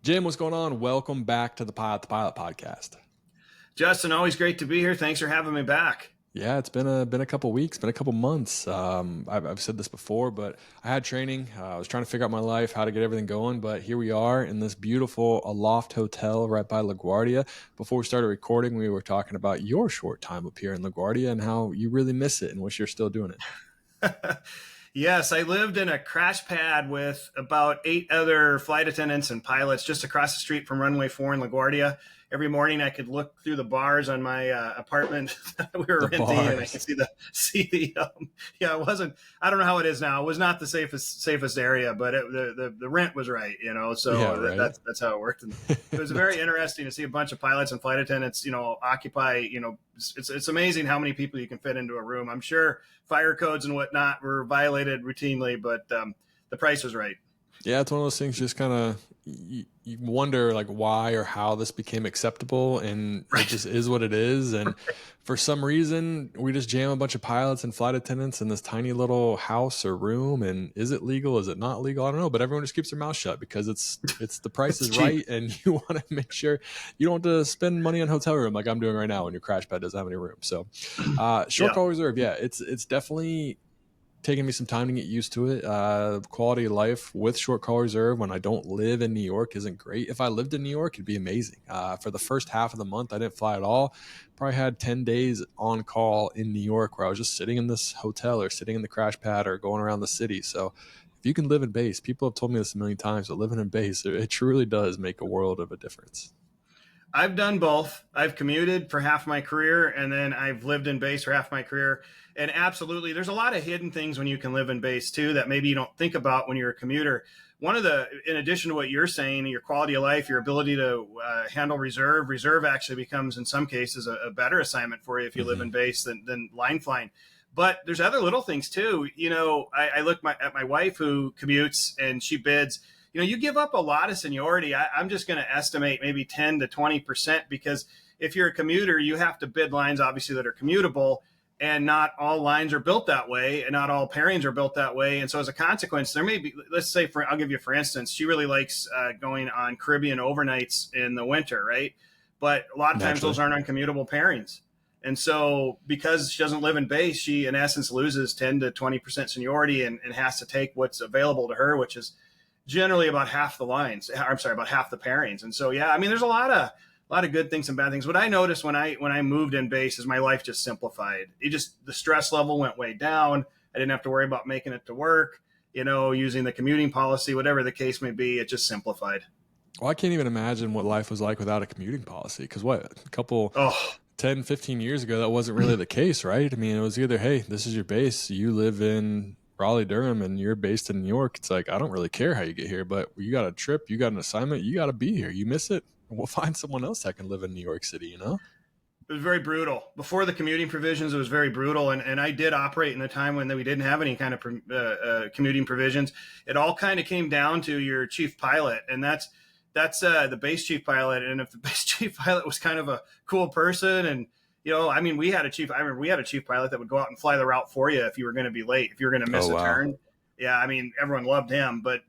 Jim, what's going on? Welcome back to the Pilot podcast. Justin, always great to be here. Thanks for having me back. Yeah, it's been a couple weeks, been a couple months. I've said this before, but I had training. I was trying to figure out my life, how to get everything going. But here we are in this beautiful Aloft Hotel right by LaGuardia. Before we started recording, we were talking about your short time up here in LaGuardia and how you really miss it and wish you're still doing it. Yes, I lived in a crash pad with about 8 other flight attendants and pilots just across the street from runway 4 in LaGuardia. Every morning I could look through the bars on my apartment that we were renting, and I could see the it wasn't, I don't know how it is now. It was not the safest area, but the rent was right, so Yeah, right. That's how it worked. And it was very interesting to see a bunch of pilots and flight attendants, occupy, it's amazing how many people you can fit into a room. I'm sure fire codes and whatnot were violated routinely, but the price was right. Yeah, it's one of those things. Just kind of you wonder like why or how this became acceptable, and It just is what it is. And for some reason, we just jam a bunch of pilots and flight attendants in this tiny little house or room. And is it legal? Is it not legal? I don't know. But everyone just keeps their mouth shut because it's the price is right, and you want to make sure you don't have to spend money on hotel room like I'm doing right now when your crash pad doesn't have any room. So, short call reserve, it's definitely taking me some time to get used to it. Quality of life with short call reserve when I don't live in New York isn't great. If I lived in New York, it'd be amazing. For the first half of the month, I didn't fly at all. Probably had 10 days on call in New York where I was just sitting in this hotel or sitting in the crash pad or going around the city. So if you can live in base, people have told me this a million times, but living in base, it truly does make a world of a difference. I've done both. I've commuted for half my career, and then I've lived in base for half my career. And absolutely, there's a lot of hidden things when you can live in base too that maybe you don't think about when you're a commuter. In addition to what you're saying, your quality of life, your ability to handle reserve actually becomes in some cases a better assignment for you if you live in base than line flying. But there's other little things too. I look at my wife who commutes and she bids. You give up a lot of seniority. I'm just going to estimate maybe 10 to 20% because if you're a commuter, you have to bid lines, obviously, that are commutable, and not all lines are built that way, and not all pairings are built that way. And so as a consequence, there may be, let's say, I'll give you for instance, she really likes going on Caribbean overnights in the winter, right? But a lot of times those aren't on commutable pairings. And so because she doesn't live in base, she in essence loses 10 to 20% seniority and has to take what's available to her, which is generally about half the lines. I'm sorry, about half the pairings. And so, there's a lot of good things and bad things. What I noticed when I moved in base is my life just simplified. The stress level went way down. I didn't have to worry about making it to work, using the commuting policy, whatever the case may be. It just simplified. Well, I can't even imagine what life was like without a commuting policy. Because a couple 10, 15 years ago, that wasn't really the case, right? I mean, it was either, hey, this is your base. You live in Raleigh-Durham and you're based in New York. It's like, I don't really care how you get here, but you got a trip, you got an assignment, you got to be here. You miss it, we'll find someone else that can live in New York City, It was very brutal. Before the commuting provisions, it was very brutal. And I did operate in a time when we didn't have any kind of commuting provisions. It all kind of came down to your chief pilot. And that's the base chief pilot. And if the base chief pilot was kind of a cool person and, we had a chief pilot that would go out and fly the route for you if you were going to be late, if you were going to miss a turn. Yeah. Everyone loved him, but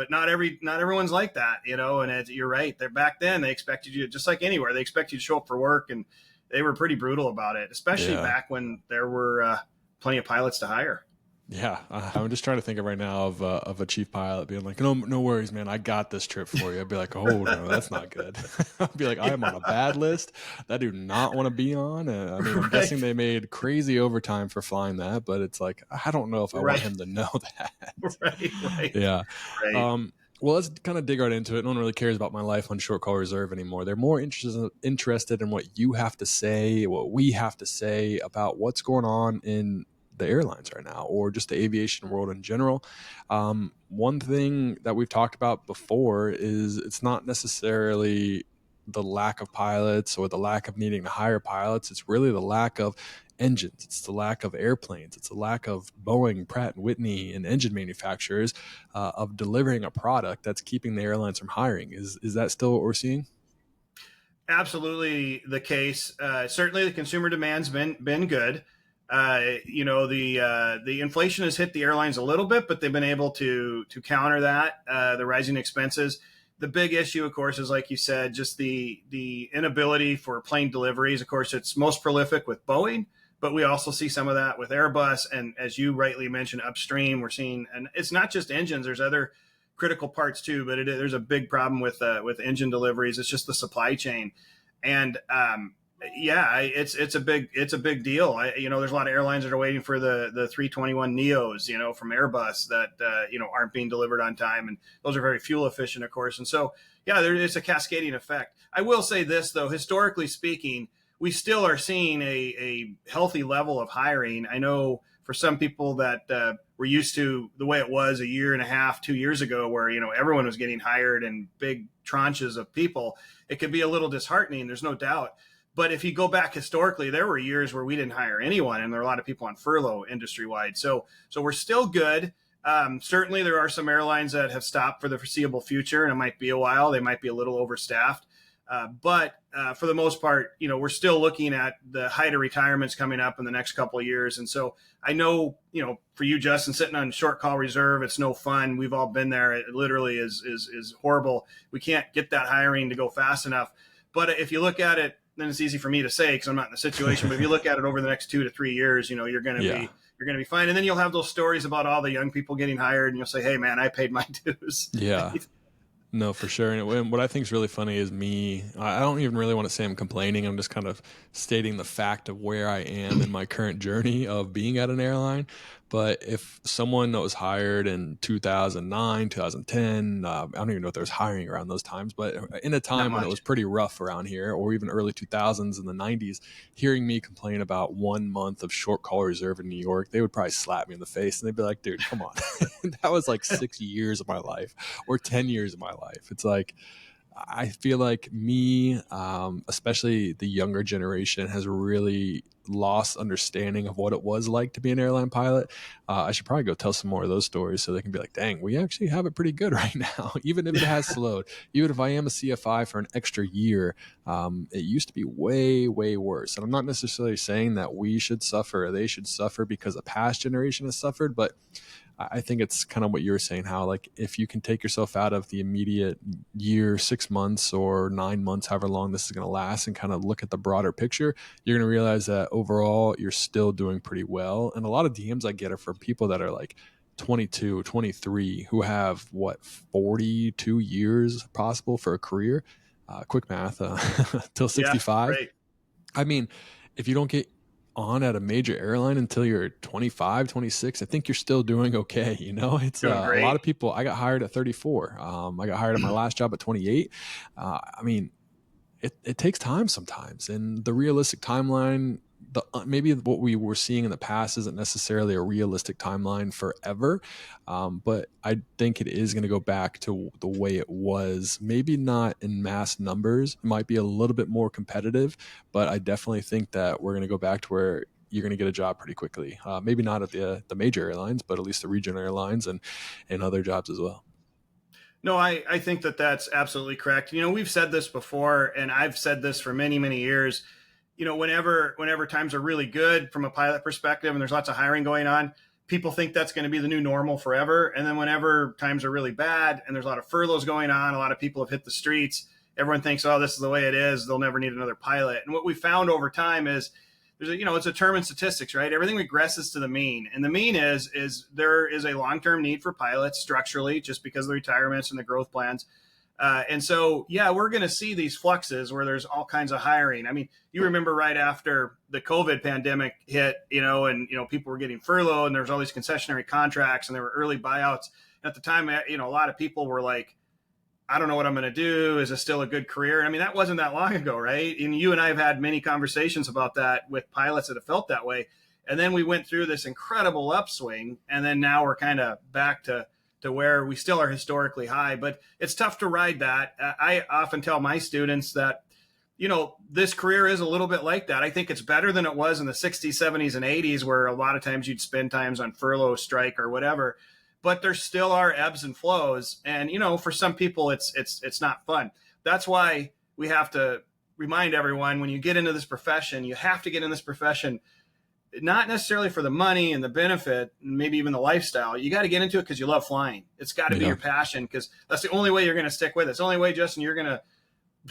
not everyone's like that, and you're right. Back then they expected you, just like anywhere, they expect you to show up for work, and they were pretty brutal about it, especially back when there were plenty of pilots to hire. Yeah, I'm just trying to think of right now of a chief pilot being like, no worries, man, I got this trip for you. I'd be like, oh no, that's not good. I'd be like, I am on a bad list that I do not want to be on. I'm guessing they made crazy overtime for flying that, but it's like, I don't know if I want him to know that. Right. Yeah. Right. Well, let's kind of dig right into it. No one really cares about my life on short call reserve anymore. They're more interested in what you have to say, what we have to say about what's going on in the airlines right now, or just the aviation world in general. One thing that we've talked about before is it's not necessarily the lack of pilots or the lack of needing to hire pilots. It's really the lack of engines. It's the lack of airplanes. It's the lack of Boeing, Pratt & Whitney, and engine manufacturers of delivering a product that's keeping the airlines from hiring. Is that still what we're seeing? Absolutely the case. Certainly the consumer demand's been good. The inflation has hit the airlines a little bit, but they've been able to counter that, the rising expenses. The big issue, of course, is like you said, just the inability for plane deliveries. Of course, it's most prolific with Boeing, but we also see some of that with Airbus. And as you rightly mentioned, upstream, we're seeing, and it's not just engines. There's other critical parts too, but there's a big problem with engine deliveries. It's just the supply chain, and yeah, it's a big deal. There's a lot of airlines that are waiting for the 321 neos, from Airbus that aren't being delivered on time, and those are very fuel efficient, of course. And so, yeah, it's a cascading effect. I will say this though, historically speaking, we still are seeing a healthy level of hiring. I know for some people that were used to the way it was a year and a half, 2 years ago, where everyone was getting hired in big tranches of people, it could be a little disheartening. There's no doubt. But if you go back historically, there were years where we didn't hire anyone, and there are a lot of people on furlough industry-wide. So we're still good. Certainly, there are some airlines that have stopped for the foreseeable future, and it might be a while. They might be a little overstaffed. But for the most part, we're still looking at the height of retirements coming up in the next couple of years. And so I know, for you, Justin, sitting on short call reserve, it's no fun. We've all been there. It literally is horrible. We can't get that hiring to go fast enough. But if you look at it, then it's easy for me to say because I'm not in the situation. But if you look at it over the next 2 to 3 years, you're going to be fine. And then you'll have those stories about all the young people getting hired, and you'll say, "Hey, man, I paid my dues." Yeah. No, for sure. And what I think is really funny is I don't even really want to say I'm complaining. I'm just kind of stating the fact of where I am in my current journey of being at an airline. But if someone that was hired in 2009, 2010, I don't even know if there was hiring around those times, but in a time when it was pretty rough around here, or even early 2000s in the 90s, hearing me complain about 1 month of short call reserve in New York, they would probably slap me in the face and they'd be like, dude, come on. That was like 6 years of my life or 10 years of my life. It's like, I feel like especially the younger generation, has really lost understanding of what it was like to be an airline pilot. I should probably go tell some more of those stories so they can be like, dang, we actually have it pretty good right now. Even if it has slowed, even if I am a CFI for an extra year, it used to be way, way worse. And I'm not necessarily saying that we should suffer or they should suffer because a past generation has suffered, but I think it's kind of what you were saying, how like if you can take yourself out of the immediate year, 6 months or 9 months, however long this is going to last, and kind of look at the broader picture, you're going to realize that overall you're still doing pretty well. And a lot of DMs I get are from people that are like 22, 23, who have 42 years possible for a career. Quick math, till 65. Yeah, right. I mean, if you don't get on at a major airline until you're 25, 26, I think you're still doing okay. It's Doing a great. lot of people. I got hired at 34. I got hired at my last job at 28. I mean, it takes time sometimes, and the realistic timeline, maybe what we were seeing in the past isn't necessarily a realistic timeline forever, but I think it is going to go back to the way it was. Maybe not in mass numbers. It might be a little bit more competitive, but I definitely think that we're going to go back to where you're going to get a job pretty quickly. Maybe not at the major airlines, but at least the regional airlines and other jobs as well. No, I think that's absolutely correct. We've said this before, and I've said this for many, many years. Whenever times are really good from a pilot perspective and there's lots of hiring going on, people think that's going to be the new normal forever. And then whenever times are really bad and there's a lot of furloughs going on, a lot of people have hit the streets, everyone thinks, oh, this is the way it is. They'll never need another pilot. And what we found over time is it's a term in statistics, right? Everything regresses to the mean. And the mean is there is a long-term need for pilots structurally, just because of the retirements and the growth plans. And so, yeah, we're going to see these fluxes where there's all kinds of hiring. I mean, you remember right after the COVID pandemic hit, and people were getting furloughed, and there was all these concessionary contracts, and there were early buyouts. And at the time, a lot of people were like, I don't know what I'm going to do. Is this still a good career? I mean, that wasn't that long ago, right? And you and I have had many conversations about that with pilots that have felt that way. And then we went through this incredible upswing, and then now we're kind of back to where we still are historically high. But it's tough to ride that. I often tell my students that, this career is a little bit like that. I think it's better than it was in the 60s, 70s, and 80s, where a lot of times you'd spend times on furlough, strike, or whatever. But there still are ebbs and flows. And, for some people, it's not fun. That's why we have to remind everyone, when you get into this profession, you have to get in this profession not necessarily for the money and the benefit, and maybe even the lifestyle. You got to get into it because you love flying. It's got to be your passion, because that's the only way you're going to stick with it. It's the only way, Justin, you're going to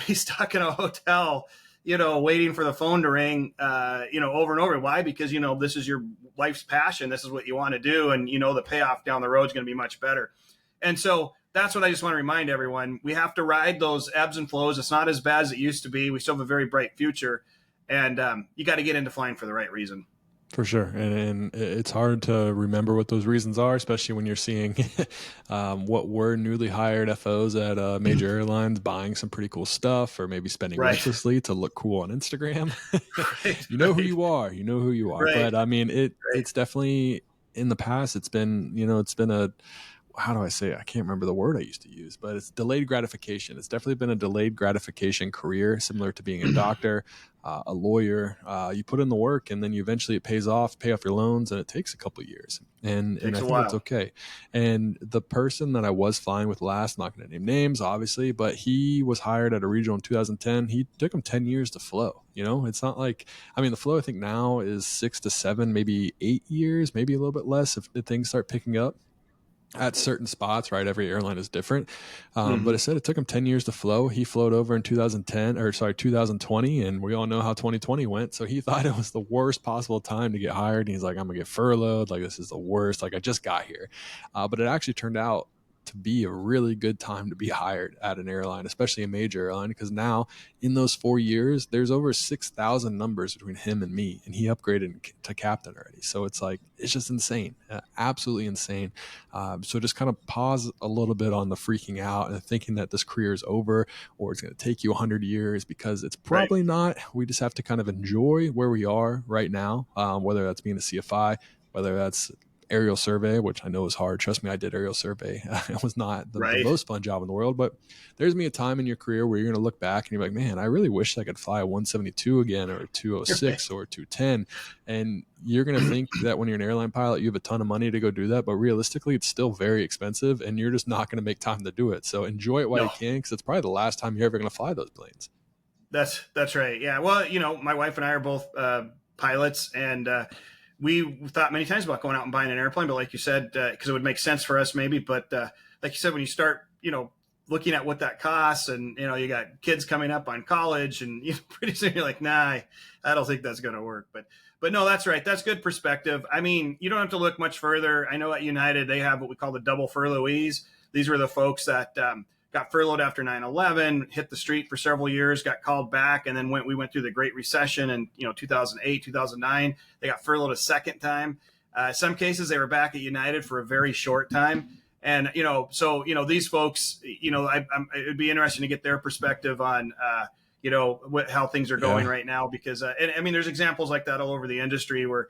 be stuck in a hotel, waiting for the phone to ring, over and over. Why? Because, this is your life's passion. This is what you want to do. And, the payoff down the road is going to be much better. And so that's what I just want to remind everyone. We have to ride those ebbs and flows. It's not as bad as it used to be. We still have a very bright future. And you got to get into flying for the right reason. For sure. And it's hard to remember what those reasons are, especially when you're seeing what were newly hired FOs at major airlines buying some pretty cool stuff, or maybe spending recklessly to look cool on Instagram. You know who you are. You know who you are. But I mean, it's definitely, in the past, it's been a, how do I say it? I can't remember the word I used to use, but it's delayed gratification. It's definitely been a delayed gratification career, similar to being a doctor, a lawyer. You put in the work, and then you eventually pay off your loans, and it takes a couple of years. And I think that's okay. And the person that I was flying with last, not going to name names, obviously, but he was hired at a regional in 2010. He took him 10 years to flow. It's not like, the flow I think now is 6 to 7, maybe 8 years, maybe a little bit less if things start picking up at certain spots, right? Every airline is different. But it said it took him 10 years to flow. He flowed over in 2020, and we all know how 2020 went. So he thought it was the worst possible time to get hired. And he's like, I'm gonna get furloughed. Like, this is the worst. Like, I just got here. But it actually turned out to be a really good time to be hired at an airline, especially a major airline, because now in those 4 years, there's over 6,000 numbers between him and me, and he upgraded to captain already. So it's just insane, absolutely insane. So just kind of pause a little bit on the freaking out and thinking that this career is over, or it's going to take you 100 years, because it's probably not. We just have to kind of enjoy where we are right now, whether that's being a CFI, whether that's aerial survey, which I know is hard. Trust me, I did aerial survey. It was not the most fun job in the world, but there's going to be a time in your career where you're going to look back and you're like, man, I really wish I could fly a 172 again, or a 206 or a 210. And you're going to think that when you're an airline pilot, you have a ton of money to go do that, but realistically, it's still very expensive, and you're just not going to make time to do it. So enjoy it while you can, because it's probably the last time you're ever going to fly those planes. That's right. Yeah. Well, my wife and I are both pilots, and we thought many times about going out and buying an airplane, but like you said, because it would make sense for us maybe. But like you said, when you start, looking at what that costs, and, you got kids coming up on college, and pretty soon you're like, nah, I don't think that's going to work. But no, that's right. That's good perspective. You don't have to look much further. I know at United, they have what we call the double furloughees. These were the folks that got furloughed after 9/11, hit the street for several years, got called back, and then we went through the Great Recession in 2008, 2009. They got furloughed a second time. Some cases they were back at United for a very short time, and these folks, it'd be interesting to get their perspective on how things are going right now, because there's examples like that all over the industry where,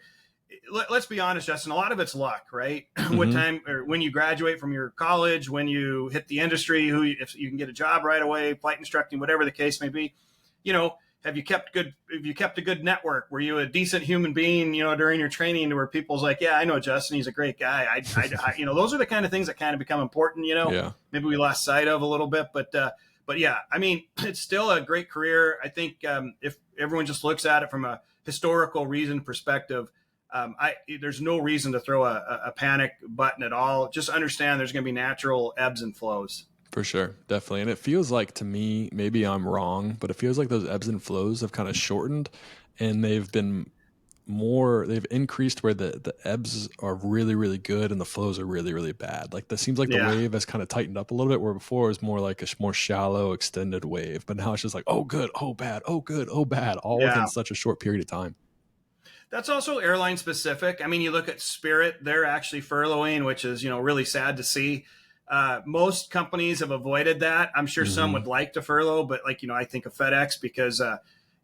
let's be honest, Justin, a lot of it's luck, right? What time, or when you graduate from your college, when you hit the industry, if you can get a job right away, flight instructing, whatever the case may be, have you kept a good network? Were you a decent human being, during your training, where people's like, yeah, I know Justin, he's a great guy. Those are the kind of things that kind of become important, maybe we lost sight of a little bit, but yeah, it's still a great career. I think if everyone just looks at it from a historical reason perspective, there's no reason to throw a panic button at all. Just understand there's going to be natural ebbs and flows. For sure. Definitely. And it feels like, to me, maybe I'm wrong, but it feels like those ebbs and flows have kind of shortened, and they've increased where the ebbs are really, really good and the flows are really, really bad. Like, that seems like the wave has kind of tightened up a little bit, where before it was more like a more shallow, extended wave. But now it's just like, oh, good, oh, bad, oh, good, oh, bad, all within such a short period of time. That's also airline specific. You look at Spirit, they're actually furloughing, which is, really sad to see. Most companies have avoided that. I'm sure some would like to furlough, but I think of FedEx, because,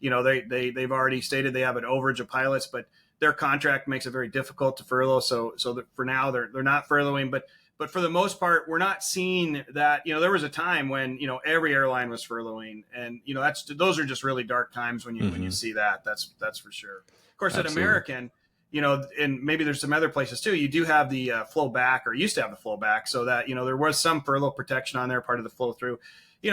they've already stated they have an overage of pilots, but their contract makes it very difficult to furlough. So for now they're not furloughing, but for the most part, we're not seeing that. There was a time when, every airline was furloughing, and, those are just really dark times when you see that. That's for sure. Of course, Absolutely. At American, and maybe there's some other places too, you do have the flow back, or used to have the flow back, so that, there was some furlough protection on there, part of the flow through.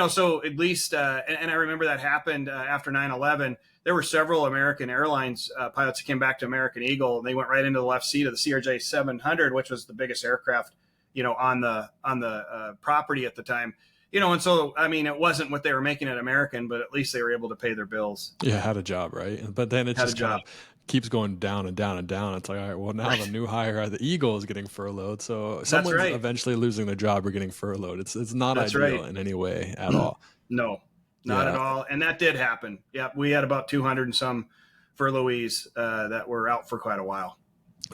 so at least, and I remember that happened after 9/11. There were several American Airlines pilots that came back to American Eagle, and they went right into the left seat of the CRJ 700, which was the biggest aircraft, on the property at the time. And so, I mean, it wasn't what they were making at American, but at least they were able to pay their bills. Yeah, had a job, right? But then it Had a just kind job. of keeps going down and down and down. It's like, all right, well, now the Right. new hire at the Eagle is getting furloughed. So That's someone's right. eventually losing their job or getting furloughed. It's not That's ideal right. in any way at all. No, not at Yeah. all. And that did happen. Yeah, we had about 200 and some furloughees that were out for quite a while.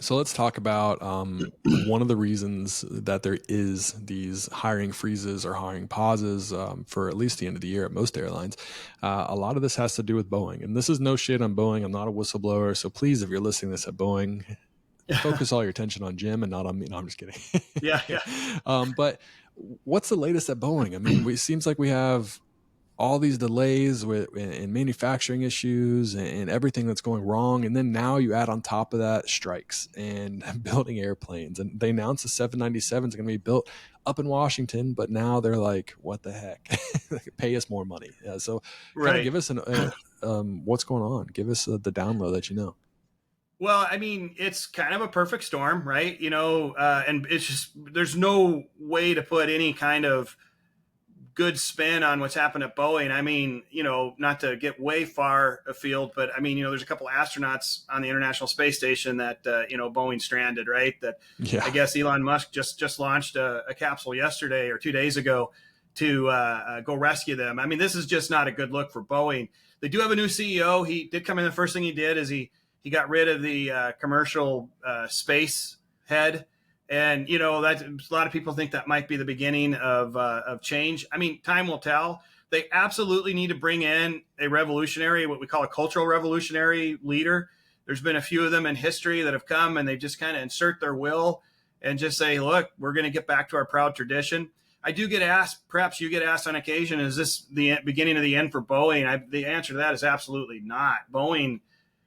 So let's talk about one of the reasons that there is these hiring freezes or hiring pauses for at least the end of the year at most airlines. A lot of this has to do with Boeing. And this is no shit on Boeing. I'm not a whistleblower. So please, if you're listening to this at Boeing, focus all your attention on Jim and not on me. No, I'm just kidding. Yeah, yeah. But what's the latest at Boeing? I mean, it seems like we have all these delays in manufacturing issues and everything that's going wrong. And then now you add on top of that strikes and building airplanes. And they announced the 797 is going to be built up in Washington, but now they're like, what the heck? Pay us more money. So kind of Right. give us what's going on. Give us the download that you know. Well, I mean, it's kind of a perfect storm, right? And it's just, there's no way to put any kind of good spin on what's happened at Boeing. I mean, not to get way far afield, but I mean, there's a couple astronauts on the International Space Station that, Boeing stranded, right? That Yeah. I guess Elon Musk just launched a capsule yesterday or 2 days ago to go rescue them. I mean, this is just not a good look for Boeing. They do have a new CEO. He did come in. The first thing he did is he got rid of the commercial space head. And that a lot of people think that might be the beginning of change. I mean, time will tell. They absolutely need to bring in a revolutionary, what we call a cultural revolutionary leader. There's been a few of them in history that have come and they just kind of insert their will and just say, look, we're going to get back to our proud tradition. I do get asked, perhaps you get asked on occasion, is this the beginning of the end for Boeing? The answer to that is absolutely not. Boeing,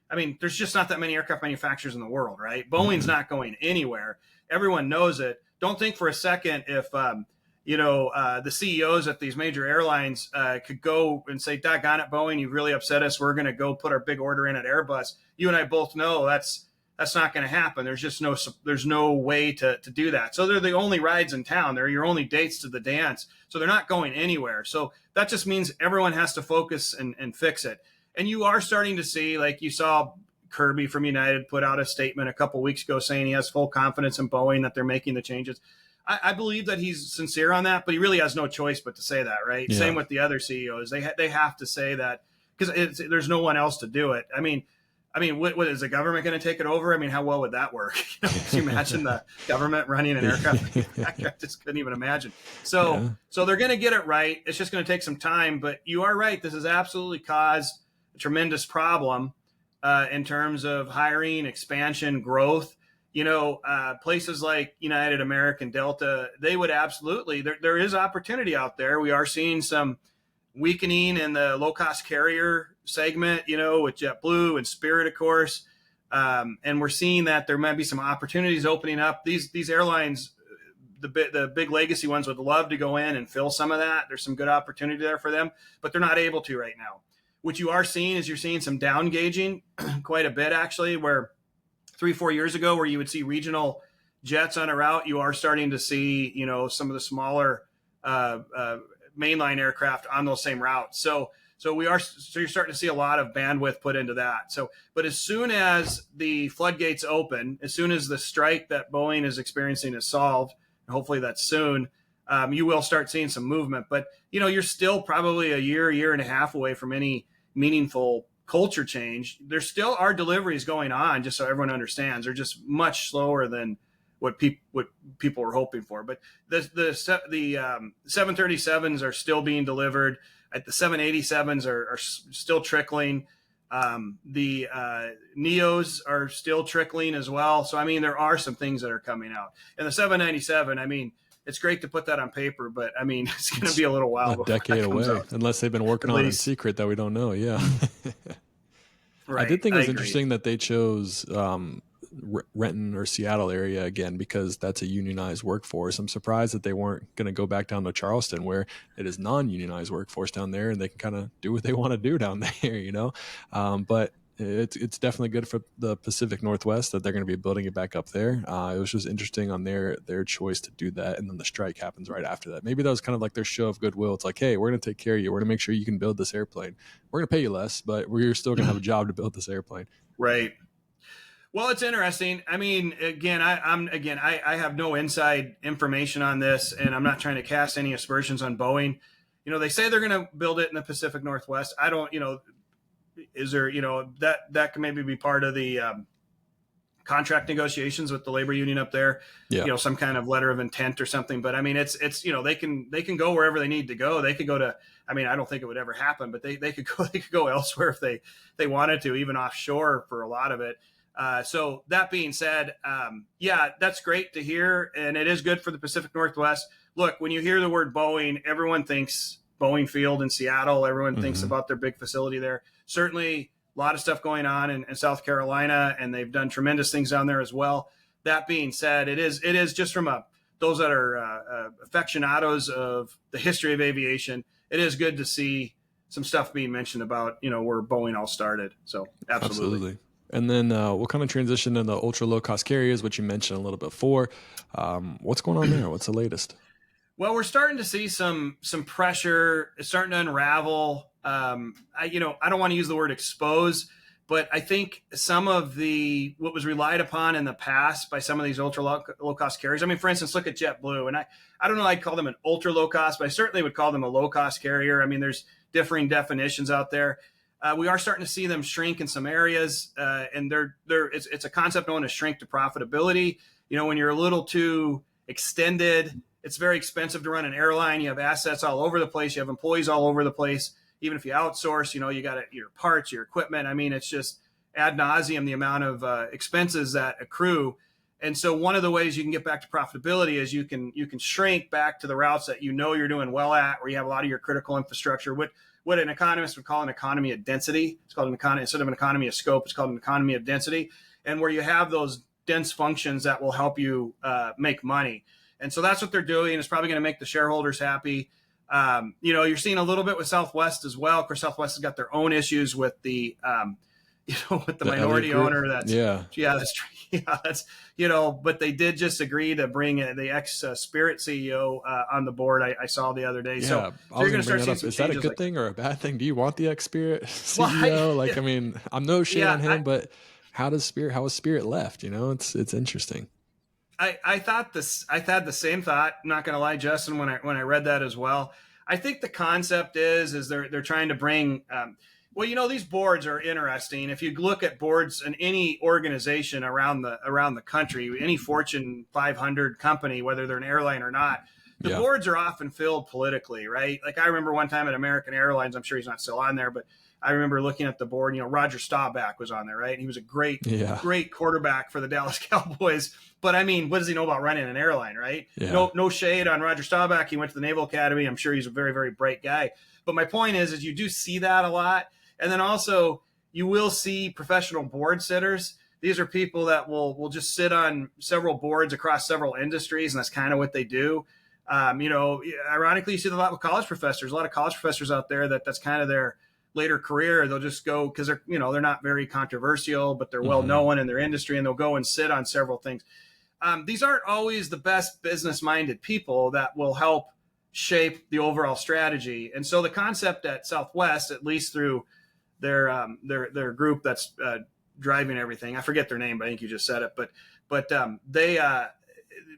I mean, there's just not that many aircraft manufacturers in the world, right? Boeing's not going anywhere. Everyone knows it. Don't think for a second if, the CEOs at these major airlines could go and say, doggone it, Boeing, you've really upset us. We're going to go put our big order in at Airbus. You and I both know that's not going to happen. There's no way to do that. So they're the only rides in town. They're your only dates to the dance. So they're not going anywhere. So that just means everyone has to focus and fix it. And you are starting to see, like you saw Kirby from United put out a statement a couple weeks ago saying he has full confidence in Boeing that they're making the changes. I believe that he's sincere on that, but he really has no choice but to say that, right? Yeah. Same with the other CEOs. They have to say that because there's no one else to do it. I mean, what is the government going to take it over? I mean, how well would that work? Can you imagine the government running an aircraft manufacturer? I just couldn't even imagine. So they're going to get it right. It's just going to take some time, but you are right. This has absolutely caused a tremendous problem in terms of hiring, expansion, growth. Places like United, American, Delta, they would absolutely, there is opportunity out there. We are seeing some weakening in the low-cost carrier segment, with JetBlue and Spirit, of course. And we're seeing that there might be some opportunities opening up. These airlines, the big legacy ones, would love to go in and fill some of that. There's some good opportunity there for them, but they're not able to right now. What you are seeing is you're seeing some down gauging quite a bit, actually, where 3-4 years ago, where you would see regional jets on a route, you are starting to see, some of the smaller mainline aircraft on those same routes. So you're starting to see a lot of bandwidth put into that. But as soon as the floodgates open, as soon as the strike that Boeing is experiencing is solved, and hopefully that's soon, you will start seeing some movement. But, you're still probably a year and a half away from any meaningful culture change. There still are deliveries going on, just so everyone understands. They're just much slower than what people were hoping for. But the 737s are still being delivered. The 787s are still trickling. The Neos are still trickling as well. So, I mean, there are some things that are coming out. And the 797, I mean, it's great to put that on paper, but I mean, it's going to be a little while. A decade away, unless they've been working on it in secret that we don't know. Yeah. Right. I did think it was interesting that they chose Renton or Seattle area again, because that's a unionized workforce. I'm surprised that they weren't going to go back down to Charleston, where it is non-unionized workforce down there, and they can kind of do what they want to do down there, but it's definitely good for the Pacific Northwest that they're going to be building it back up there. It was just interesting on their choice to do that, and then the strike happens right after that. Maybe that was kind of like their show of goodwill. It's like, hey, we're going to take care of you. We're going to make sure you can build this airplane. We're going to pay you less, but we're still going to have a job to build this airplane. Right. Well, it's interesting. I mean, again, I have no inside information on this, and I'm not trying to cast any aspersions on Boeing. They say they're going to build it in the Pacific Northwest. I don't, is there, that can maybe be part of the contract negotiations with the labor union up there, some kind of letter of intent or something. But I mean, it's, they can go wherever they need to go. They could go to, I mean, I don't think it would ever happen, but they could go elsewhere if they wanted to, even offshore for a lot of it. So that being said, that's great to hear. And it is good for the Pacific Northwest. Look, when you hear the word Boeing, everyone thinks Boeing Field in Seattle. Everyone thinks about their big facility there. Certainly a lot of stuff going on in South Carolina, and they've done tremendous things down there as well. That being said, it is just from those that are aficionados of the history of aviation, it is good to see some stuff being mentioned about, where Boeing all started. So absolutely. And then we'll kind of transition into ultra low cost carriers, which you mentioned a little bit before. What's going on there? What's the latest? Well, we're starting to see some pressure. It's starting to unravel. I don't want to use the word expose, but I think some of what was relied upon in the past by some of these ultra low cost carriers. I mean, for instance, look at JetBlue, and I don't know, I'd call them an ultra low cost, but I certainly would call them a low cost carrier. I mean, there's differing definitions out there. We are starting to see them shrink in some areas, and it's a concept known as shrink to profitability. When you're a little too extended, it's very expensive to run an airline. You have assets all over the place. You have employees all over the place. Even if you outsource, you got your parts, your equipment. I mean, it's just ad nauseum the amount of expenses that accrue. And so one of the ways you can get back to profitability is you can shrink back to the routes that you're doing well at, where you have a lot of your critical infrastructure. What an economist would call an economy of density. It's called an economy, instead of an economy of scope, it's called an economy of density, and where you have those dense functions that will help you make money. And so that's what they're doing. It's probably going to make the shareholders happy. You're seeing a little bit with Southwest as well. Of course, Southwest has got their own issues with the minority owner. But they did just agree to bring the ex-Spirit CEO on the board. I saw the other day. Yeah, so you're going to start seeing some changes. Is that a good thing or a bad thing? Do you want the ex-Spirit CEO? I'm no shade on him, but how was Spirit left? It's interesting. I thought I had the same thought. I'm not going to lie, Justin, when I read that as well. I think the concept is they're trying to bring. These boards are interesting. If you look at boards in any organization around the country, any Fortune 500 company, whether they're an airline or not, the boards are often filled politically, right? Like I remember one time at American Airlines. I'm sure he's not still on there, but I remember looking at the board. Roger Staubach was on there, right? And he was a great quarterback for the Dallas Cowboys. But I mean, what does he know about running an airline, right? Yeah. No shade on Roger Staubach. He went to the Naval Academy. I'm sure he's a very, very bright guy. But my point is you do see that a lot. And then also you will see professional board sitters. These are people that will just sit on several boards across several industries, and that's kind of what they do. Ironically, you see a lot with college professors. A lot of college professors out there that's kind of their later career. They'll just go because they're not very controversial, but they're well known in their industry, and they'll go and sit on several things. These aren't always the best business-minded people that will help shape the overall strategy. And so the concept at Southwest, at least through their group that's driving everything, I forget their name, but I think you just said it. But they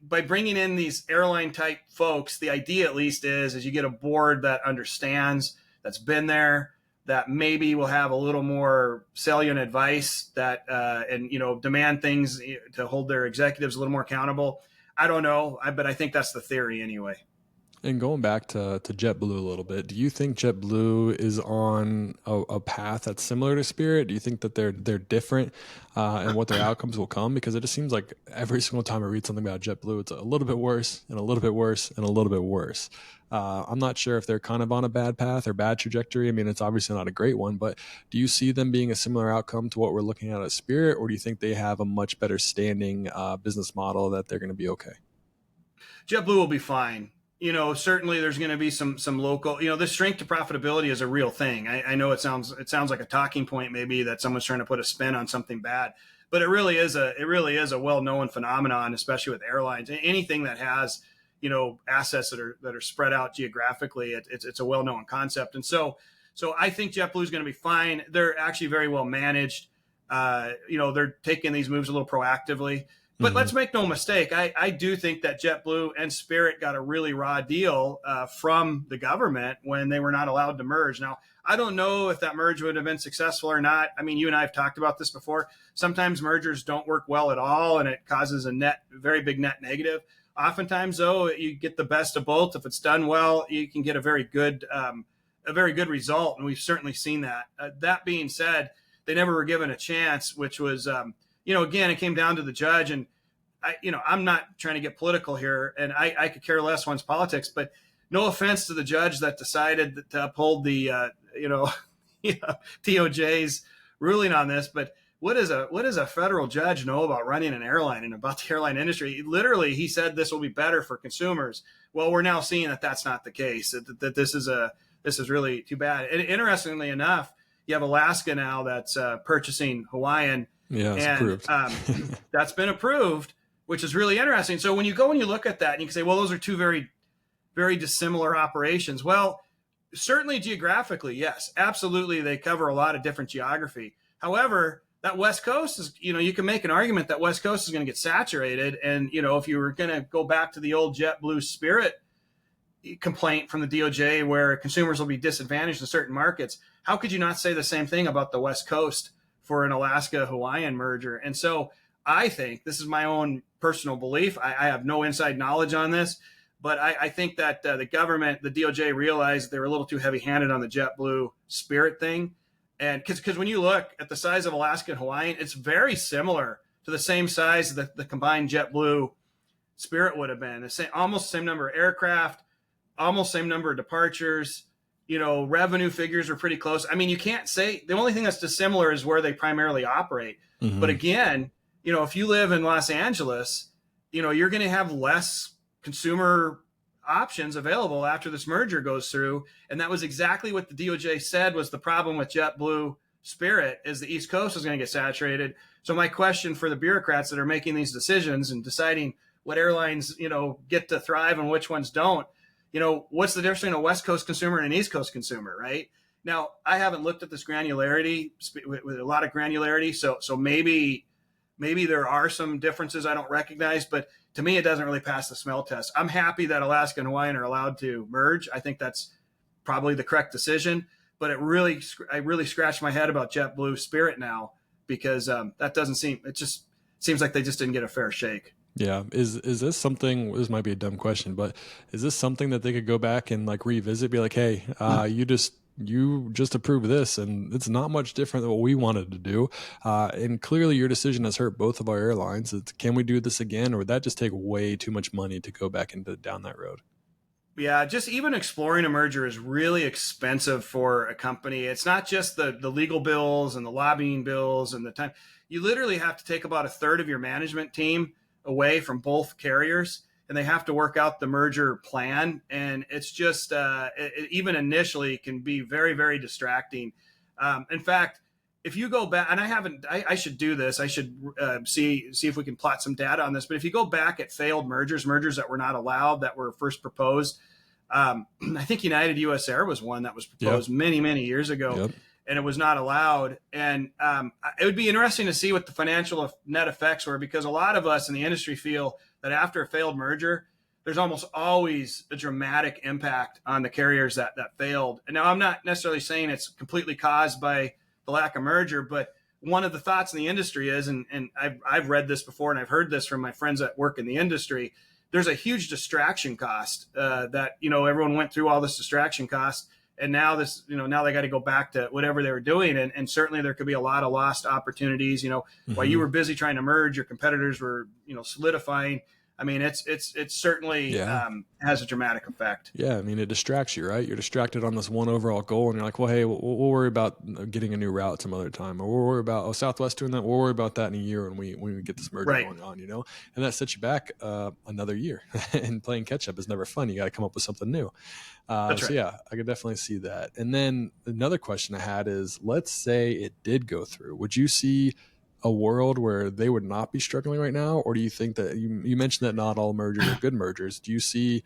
by bringing in these airline type folks, the idea at least is you get a board that understands, that's been there, that maybe will have a little more salient advice that and demand things to hold their executives a little more accountable. I don't know, but I think that's the theory anyway. And going back to JetBlue a little bit, do you think JetBlue is on a path that's similar to Spirit? Do you think that they're different and what their outcomes will come? Because it just seems like every single time I read something about JetBlue, it's a little bit worse and a little bit worse and a little bit worse. I'm not sure if they're kind of on a bad path or bad trajectory. I mean, it's obviously not a great one, but do you see them being a similar outcome to what we're looking at Spirit, or do you think they have a much better standing business model that they're going to be okay? JetBlue will be fine. Certainly there's going to be some local. This shrink to profitability is a real thing. I know it sounds like a talking point maybe that someone's trying to put a spin on something bad, but it really is a well known phenomenon, especially with airlines. Anything that has assets that are spread out geographically, it's a well known concept, and so I think JetBlue is going to be fine. They're actually very well managed. They're taking these moves a little proactively. But let's make no mistake, I do think that JetBlue and Spirit got a really raw deal from the government when they were not allowed to merge. Now, I don't know if that merge would have been successful or not. I mean, you and I have talked about this before. Sometimes mergers don't work well at all, and it causes a very big net negative. Oftentimes, though, you get the best of both. If it's done well, you can get a very good result, and we've certainly seen that. That being said, they never were given a chance, which was again, it came down to the judge, and I'm not trying to get political here, and I could care less one's politics, but no offense to the judge that decided to uphold the DOJ's ruling on this, but what does a federal judge know about running an airline and about the airline industry? Literally, he said this will be better for consumers. Well, we're now seeing that that's not the case. That this is really too bad. And interestingly enough, you have Alaska now that's purchasing Hawaiian. Yeah, it's approved. That's been approved, which is really interesting. So when you go and you look at that, and you can say, well, those are two very, very dissimilar operations. Well, certainly geographically, yes, absolutely, they cover a lot of different geography. However, that West Coast is, you can make an argument that West Coast is going to get saturated. And, if you were going to go back to the old JetBlue Spirit complaint from the DOJ where consumers will be disadvantaged in certain markets, how could you not say the same thing about the West Coast for an Alaska-Hawaiian merger? And so I think, this is my own personal belief, I have no inside knowledge on this, but I think that the government, the DOJ, realized they were a little too heavy-handed on the JetBlue Spirit thing. And because when you look at the size of Alaska and Hawaiian, it's very similar to the same size that the combined JetBlue Spirit would have been. Almost the same number of aircraft, almost same number of departures. Revenue figures are pretty close. I mean, you can't say, the only thing that's dissimilar is where they primarily operate. Mm-hmm. But again, if you live in Los Angeles, you're going to have less consumer options available after this merger goes through. And that was exactly what the DOJ said was the problem with JetBlue Spirit, is the East Coast is going to get saturated. So my question for the bureaucrats that are making these decisions and deciding what airlines, get to thrive and which ones don't, what's the difference between a West Coast consumer and an East Coast consumer, right? Now, I haven't looked at this granularity with a lot of granularity. So maybe there are some differences I don't recognize, but to me, it doesn't really pass the smell test. I'm happy that Alaska and Hawaiian are allowed to merge. I think that's probably the correct decision, but I really scratched my head about JetBlue Spirit now, because it just seems like they just didn't get a fair shake. Yeah. Is this something, this might be a dumb question, but is this something that they could go back and revisit, be like, hey, you just approved this and it's not much different than what we wanted to do. And clearly your decision has hurt both of our airlines. Can we do this again? Or would that just take way too much money to go back down that road? Yeah, just even exploring a merger is really expensive for a company. It's not just the legal bills and the lobbying bills and the time. You literally have to take about a third of your management team away from both carriers, and they have to work out the merger plan. And it's just, even initially can be very, very distracting. In fact, if you go back, and I should do this, I should see if we can plot some data on this, but if you go back at failed mergers that were not allowed, that were first proposed, I think United US Air was one that was proposed many, many years ago, and it was not allowed. And it would be interesting to see what the financial net effects were, because a lot of us in the industry feel that after a failed merger, there's almost always a dramatic impact on the carriers that failed. And now I'm not necessarily saying it's completely caused by the lack of merger, but one of the thoughts in the industry is, and I've read this before and I've heard this from my friends that work in the industry, there's a huge distraction cost that, everyone went through all this distraction cost. And now now they got to go back to whatever they were doing. And certainly there could be a lot of lost opportunities, while you were busy trying to merge, your competitors were, solidifying. I mean, it's certainly has a dramatic effect. Yeah, I mean, it distracts you, right? You're distracted on this one overall goal, and you're like, well, hey, we'll worry about getting a new route some other time, or we'll worry about Southwest doing that. We'll worry about that in a year when we get this merger going on, and that sets you back another year. And playing catch up is never fun. You got to come up with something new. That's right. So yeah, I could definitely see that. And then another question I had is, let's say it did go through. Would you see a world where they would not be struggling right now? Or do you think that you mentioned that not all mergers are good mergers? Do you see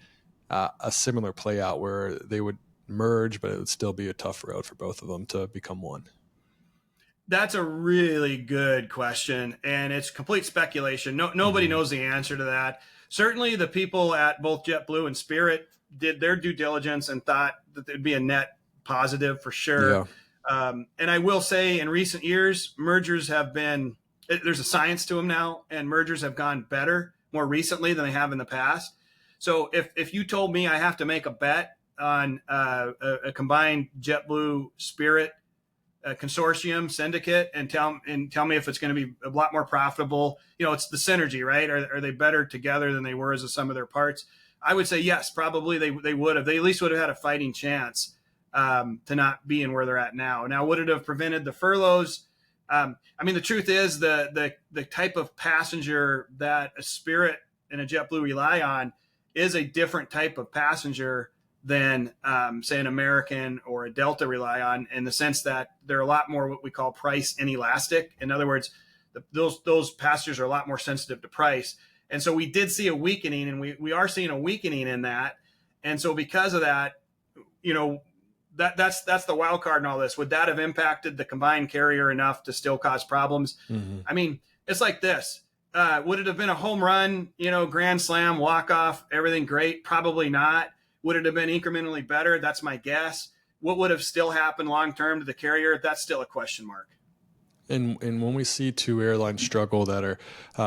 a similar play out where they would merge, but it would still be a tough road for both of them to become one? That's a really good question, and it's complete speculation. Nobody knows the answer to that. Certainly the people at both JetBlue and Spirit did their due diligence and thought that there'd be a net positive for sure. Yeah. And I will say in recent years, mergers have been, there's a science to them now, and mergers have gone better more recently than they have in the past. So if you told me I have to make a bet on a combined JetBlue Spirit consortium syndicate and tell me if it's going to be a lot more profitable, it's the synergy, right? Are they better together than they were as a sum of their parts? I would say yes, probably they would have. They at least would have had a fighting chance to not be in where they're at now. Now, would it have prevented the furloughs? The truth is the type of passenger that a Spirit and a JetBlue rely on is a different type of passenger than, say, an American or a Delta rely on, in the sense that they're a lot more what we call price inelastic. In other words, those passengers are a lot more sensitive to price. And so we did see a weakening, and we are seeing a weakening in that. And so because of that, that's the wild card in all this. Would that have impacted the combined carrier enough to still cause problems? Mm-hmm. I mean, it's like this. Would it have been a home run, grand slam, walk off, everything great? Probably not. Would it have been incrementally better? That's my guess. What would have still happened long term to the carrier? That's still a question mark. And when we see two airlines struggle that are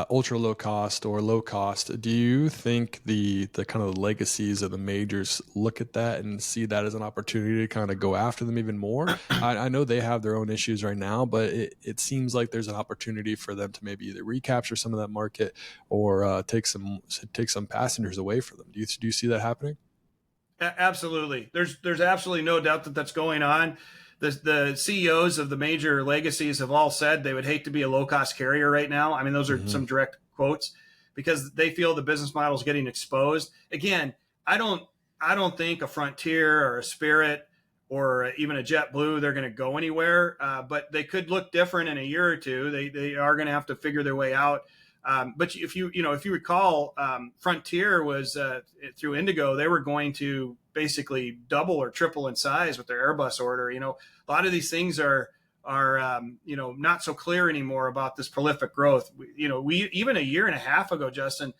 ultra low cost or low cost, do you think the kind of legacies of the majors look at that and see that as an opportunity to kind of go after them even more? I know they have their own issues right now, but it seems like there's an opportunity for them to maybe either recapture some of that market or take some passengers away from them. Do you see that happening? Absolutely. There's absolutely no doubt that that's going on. The CEOs of the major legacies have all said they would hate to be a low-cost carrier right now. I mean, those are some direct quotes, because they feel the business model is getting exposed. Again, I don't think a Frontier or a Spirit or even a JetBlue, they're going to go anywhere, but they could look different in a year or two. They are going to have to figure their way out. But if you recall, Frontier was through Indigo, they were going to basically double or triple in size with their Airbus order. A lot of these things are not so clear anymore about this prolific growth. We even a year and a half ago, Justin,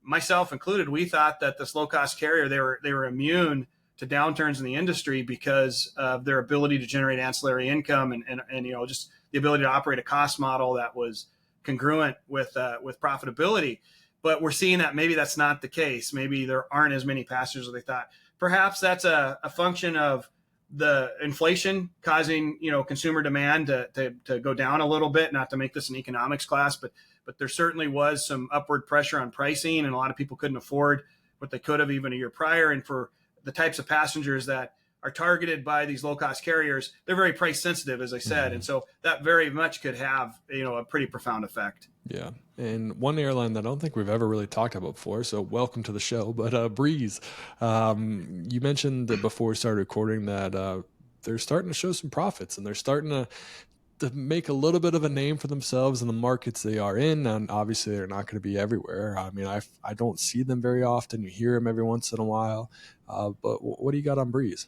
myself included, we thought that this low cost carrier, they were immune to downturns in the industry because of their ability to generate ancillary income and just the ability to operate a cost model that was congruent with profitability. But we're seeing that maybe that's not the case. Maybe there aren't as many passengers as they thought. Perhaps that's a function of the inflation causing consumer demand to go down a little bit. Not to make this an economics class, but there certainly was some upward pressure on pricing, and a lot of people couldn't afford what they could have even a year prior. And for the types of passengers that are targeted by these low-cost carriers, they're very price sensitive, as I said. And so that very much could have, a pretty profound effect. Yeah. And one airline that I don't think we've ever really talked about before, so welcome to the show, but Breeze. You mentioned that before we started recording that they're starting to show some profits, and they're starting to make a little bit of a name for themselves in the markets they are in. And obviously they're not going to be everywhere. I mean, I don't see them very often. You hear them every once in a while. But what do you got on Breeze?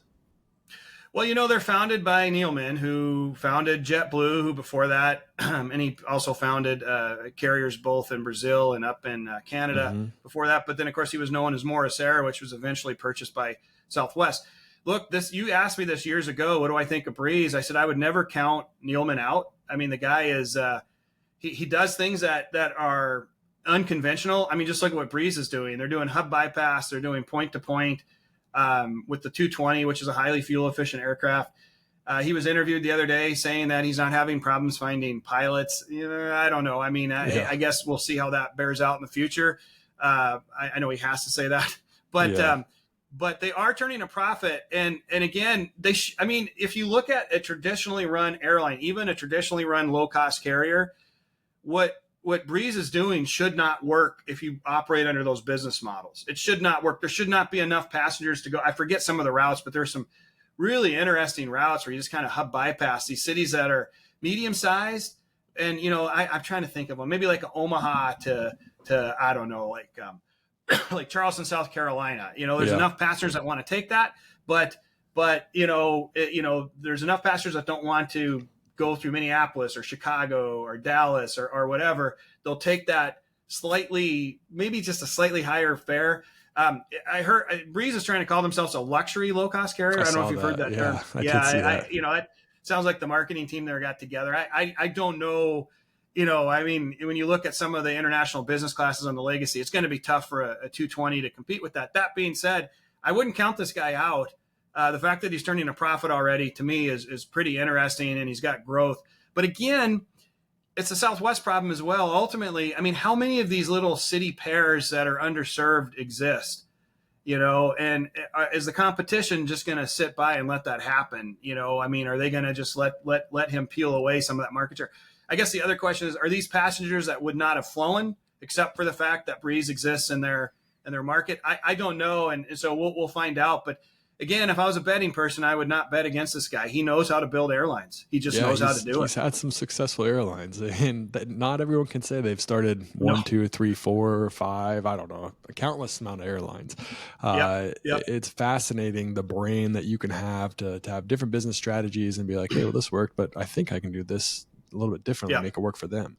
Well, they're founded by Neilman, who founded JetBlue, who before that, and he also founded carriers both in Brazil and up in Canada before that. But then, of course, he was known as Morris Air, which was eventually purchased by Southwest. Look, you asked me this years ago, what do I think of Breeze? I said I would never count Neilman out. I mean, the guy is he does things that are unconventional. I mean, just look at what Breeze is doing. They're doing hub bypass. They're doing point to point with the 220, which is a highly fuel efficient aircraft. He was interviewed the other day saying that he's not having problems finding pilots. I don't know. I mean, I guess we'll see how that bears out in the future. I know he has to say that, but they are turning a profit. And again, I mean, if you look at a traditionally run airline, even a traditionally run low cost carrier, what Breeze is doing should not work if you operate under those business models. It should not work. There should not be enough passengers to go. I forget some of the routes, but there's some really interesting routes where you just kind of hub bypass these cities that are medium sized. And, I'm trying to think of them, maybe like Omaha to I don't know, like like Charleston, South Carolina. There's enough passengers that want to take that, but there's enough passengers that don't want to go through Minneapolis or Chicago or Dallas or whatever. They'll take that maybe just a slightly higher fare. I heard Breeze is trying to call themselves a luxury low cost carrier. I don't know if you've heard that term. It sounds like the marketing team there got together. I don't know. I mean, when you look at some of the international business classes on the Legacy, it's going to be tough for a 220 to compete with that. That being said, I wouldn't count this guy out. The fact that he's turning a profit already, to me, is pretty interesting, and he's got growth. But again, it's a Southwest problem as well. Ultimately, I mean, how many of these little city pairs that are underserved exist? And is the competition just going to sit by and let that happen? I mean, are they going to just let him peel away some of that market share? I guess the other question is, are these passengers that would not have flown except for the fact that Breeze exists in their market? I don't know, and so we'll find out. But again, if I was a betting person, I would not bet against this guy. He knows how to build airlines. He just knows how to do it. He's had some successful airlines, and not everyone can say they've started 1, 2, 3, 4, 5. I don't know, a countless amount of airlines. It's fascinating the brain that you can have to have different business strategies and be like, hey, well, this worked, but I think I can do this a little bit differently, make it work for them.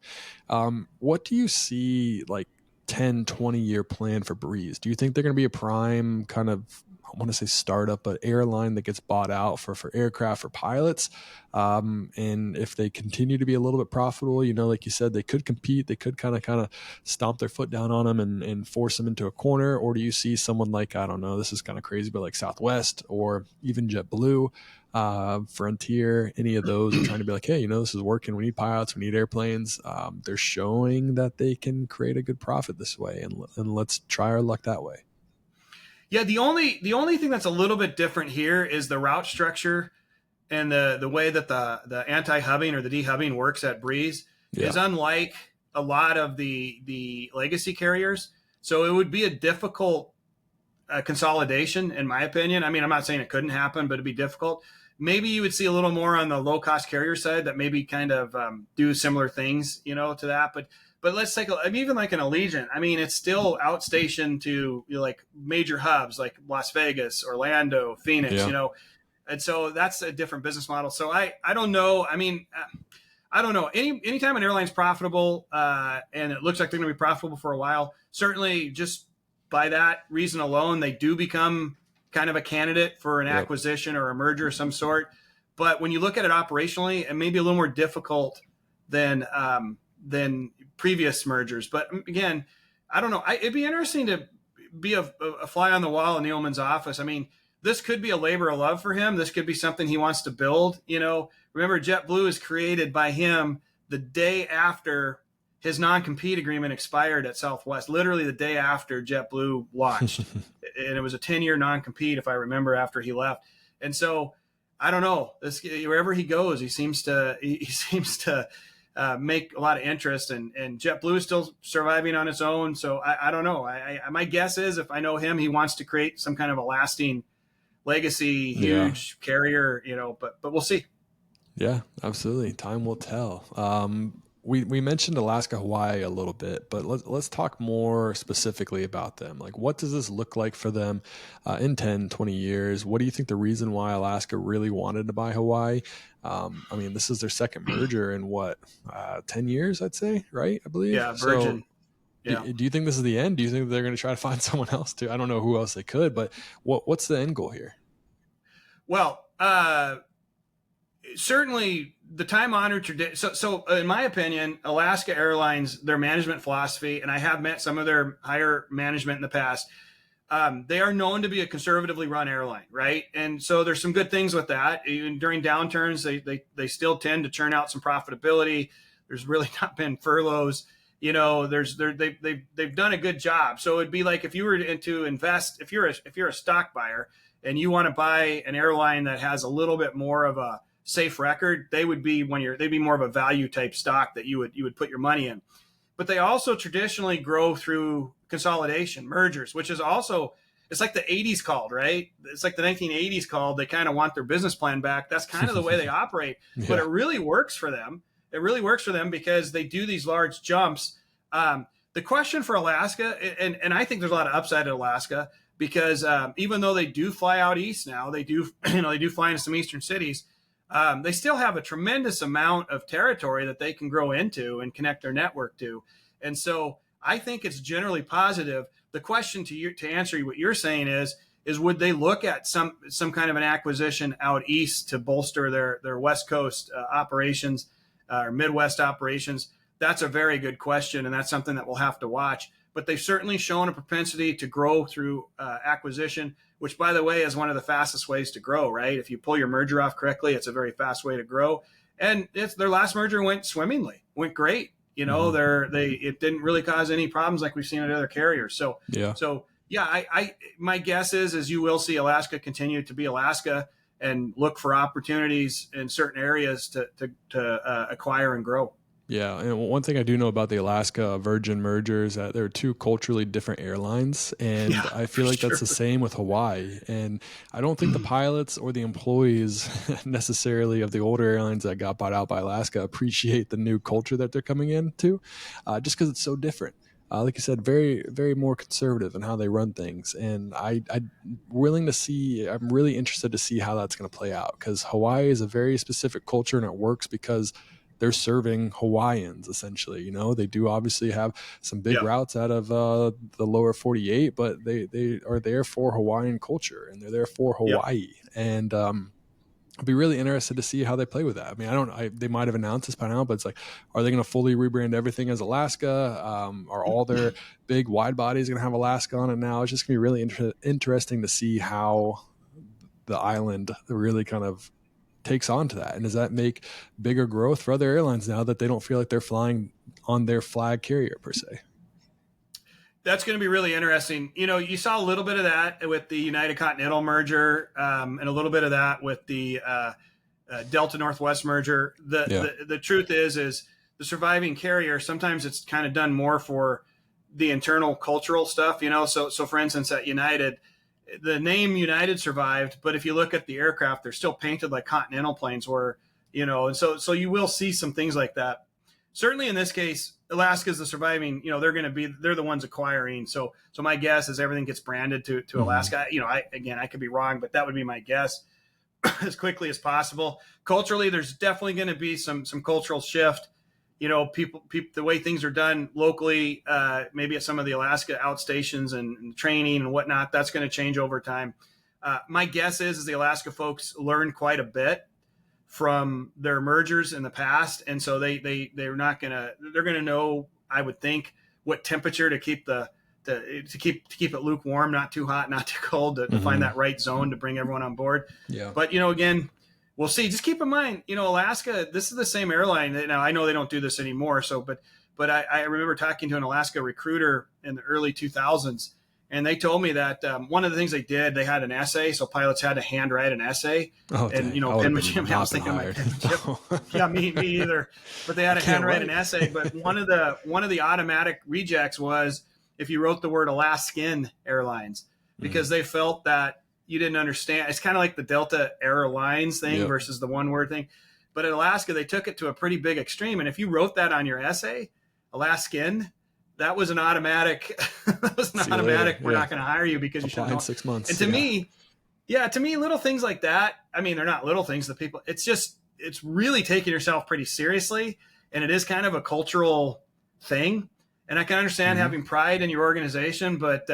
What do you see like 10, 20-year plan for Breeze? Do you think they're going to be a prime kind of, I want to say startup, but airline that gets bought out for aircraft, for pilots? And if they continue to be a little bit profitable, like you said, they could compete, they could kind of stomp their foot down on them and force them into a corner? Or do you see someone like, I don't know, this is kind of crazy, but like Southwest or even JetBlue, Frontier, any of those are trying to be like, hey, this is working. We need pilots, we need airplanes. They're showing that they can create a good profit this way, and let's try our luck that way. Yeah, the only thing that's a little bit different here is the route structure and the way that the anti-hubbing or the dehubbing works at Breeze is unlike a lot of the legacy carriers. So it would be a difficult consolidation, in my opinion. I mean, I'm not saying it couldn't happen, but it'd be difficult. Maybe you would see a little more on the low-cost carrier side that maybe kind of do similar things, to that. But let's take even like an Allegiant. I mean, it's still outstationed to like major hubs like Las Vegas, Orlando, Phoenix, and so that's a different business model. So I don't know. I mean, I don't know. Anytime an airline's profitable and it looks like they're going to be profitable for a while, certainly just by that reason alone, they do become kind of a candidate for an acquisition or a merger of some sort. But when you look at it operationally, it may be a little more difficult than previous mergers. But again, I don't know. It'd be interesting to be a fly on the wall in Neilman's office. I mean, this could be a labor of love for him. This could be something he wants to build. Remember, JetBlue is created by him the day after his non-compete agreement expired at Southwest, literally the day after JetBlue launched. And it was a 10-year non-compete, if I remember, after he left. And so I don't know, wherever he goes, he seems to make a lot of interest, and JetBlue is still surviving on its own. So I don't know. My guess is, if I know him, he wants to create some kind of a lasting legacy, huge carrier, but we'll see. Yeah, absolutely. Time will tell. We mentioned Alaska, Hawaii a little bit, but let's talk more specifically about them. Like, what does this look like for them in 10, 20 years? What do you think the reason why Alaska really wanted to buy Hawaii? I mean, this is their second merger in 10 years, I'd say, right? I believe. Yeah, Virgin. So, do you think this is the end? Do you think they're going to try to find someone else to? I don't know who else they could, but what's the end goal here? Well, certainly the time honored tradition. So in my opinion, Alaska Airlines, their management philosophy, and I have met some of their higher management in the past. They are known to be a conservatively run airline, right? And so there's some good things with that. Even during downturns, they still tend to churn out some profitability. There's really not been furloughs. You know, they've done a good job. So it'd be like if you were to invest, if you're a stock buyer and you want to buy an airline that has a little bit more of a safe record, they'd be more of a value type stock that you would put your money in. But they also traditionally grow through consolidation, mergers, which is also, it's like the 80s called, right? It's like the 1980s called. They kind of want their business plan back. That's kind of the way they operate, Yeah. but it really works for them. It really works for them because they do these large jumps. The question for Alaska, and I think there's a lot of upside at Alaska because even though they do fly out east now, they do fly into some eastern cities. They still have a tremendous amount of territory that they can grow into and connect their network to. And so I think it's generally positive. The question to answer what you're saying is would they look at some kind of an acquisition out east to bolster their West Coast operations or Midwest operations? That's a very good question, and that's something that we'll have to watch. But they've certainly shown a propensity to grow through acquisition, which, by the way, is one of the fastest ways to grow, right? If you pull your merger off correctly, it's a very fast way to grow. And their last merger went swimmingly, went great. You know, it didn't really cause any problems like we've seen at other carriers. So my guess is you will see Alaska continue to be Alaska and look for opportunities in certain areas to acquire and grow. Yeah, and one thing I do know about the Alaska Virgin merger is that they're two culturally different airlines, and I feel like that's the same with Hawaii. And I don't think the pilots or the employees necessarily of the older airlines that got bought out by Alaska appreciate the new culture that they're coming into, just because it's so different. Like you said, very, very more conservative in how they run things. And I'm really interested to see how that's going to play out, because Hawaii is a very specific culture and it works because they're serving Hawaiians essentially. You know, they do obviously have some big routes out of the lower 48, but they are there for Hawaiian culture and they're there for Hawaii. And I'll be really interested to see how they play with that. I mean, they might have announced this by now, but it's like, are they going to fully rebrand everything as Alaska? Are all their big wide bodies going to have Alaska on it now? It's just going to be really interesting to see how the island really kind of takes on to that. And does that make bigger growth for other airlines now that they don't feel like they're flying on their flag carrier per se? That's going to be really interesting. You know, you saw a little bit of that with the United Continental merger, and a little bit of that with the Delta Northwest merger. The truth is the surviving carrier, sometimes it's kind of done more for the internal cultural stuff, you know? So for instance, at United, the name United survived, but if you look at the aircraft, they're still painted like Continental planes were, you know, and so you will see some things like that. Certainly in this case, Alaska's the surviving, you know, they're the ones acquiring. So my guess is everything gets branded to Alaska. You know, I could be wrong, but that would be my guess as quickly as possible. Culturally, there's definitely going to be some cultural shift. You know, people, the way things are done locally, maybe at some of the Alaska outstations and training and whatnot, that's going to change over time. My guess is the Alaska folks learned quite a bit from their mergers in the past, and so they're going to know, I would think, what temperature to keep keep it lukewarm, not too hot, not too cold, to find that right zone to bring everyone on board. Yeah. But you know, again, we'll see. Just keep in mind, you know, Alaska, this is the same airline. Now, I know they don't do this anymore. So, but I remember talking to an Alaska recruiter in the early 2000s, and they told me that one of the things they did, they had an essay. So pilots had to handwrite an essay. And, you know, penmanship, I was thinking my penmanship. Yeah, me either. But they had to handwrite an essay. But one of the automatic rejects was if you wrote the word Alaskan Airlines, because they felt that you didn't understand. It's kind of like the Delta Airlines thing versus the one word thing. But at Alaska, they took it to a pretty big extreme. And if you wrote that on your essay, Alaskan, that was an automatic. We're not going to hire you because you should know. 6 months. And to me, little things like that. I mean, they're not little things. The people. It's really taking yourself pretty seriously, and it is kind of a cultural thing. And I can understand having pride in your organization, but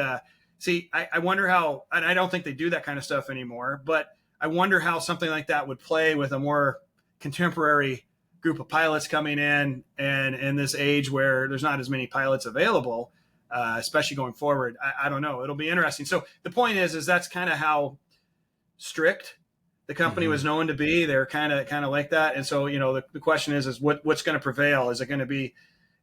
see, I wonder how. And I don't think they do that kind of stuff anymore. But I wonder how something like that would play with a more, contemporary group of pilots coming in, and in this age where there's not as many pilots available, especially going forward. I don't know. It'll be interesting. So the point is that's kind of how strict the company was known to be. They're kind of like that. And so, the question is what's going to prevail? Is it going to be,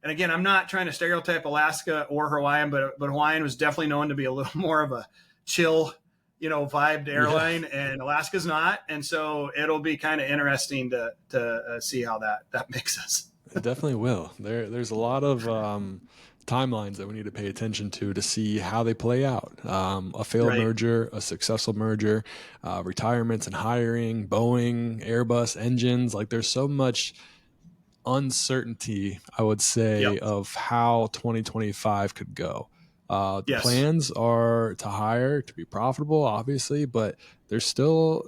and again, I'm not trying to stereotype Alaska or Hawaiian, but Hawaiian was definitely known to be a little more of a chill, vibed airline, and Alaska's not. And so it'll be kind of interesting to see how that mixes. It definitely will. There's a lot of timelines that we need to pay attention to see how they play out. A failed merger, a successful merger, retirements and hiring, Boeing, Airbus engines. Like, there's so much uncertainty, I would say, of how 2025 could go. The plans are to hire, to be profitable, obviously, but there's still,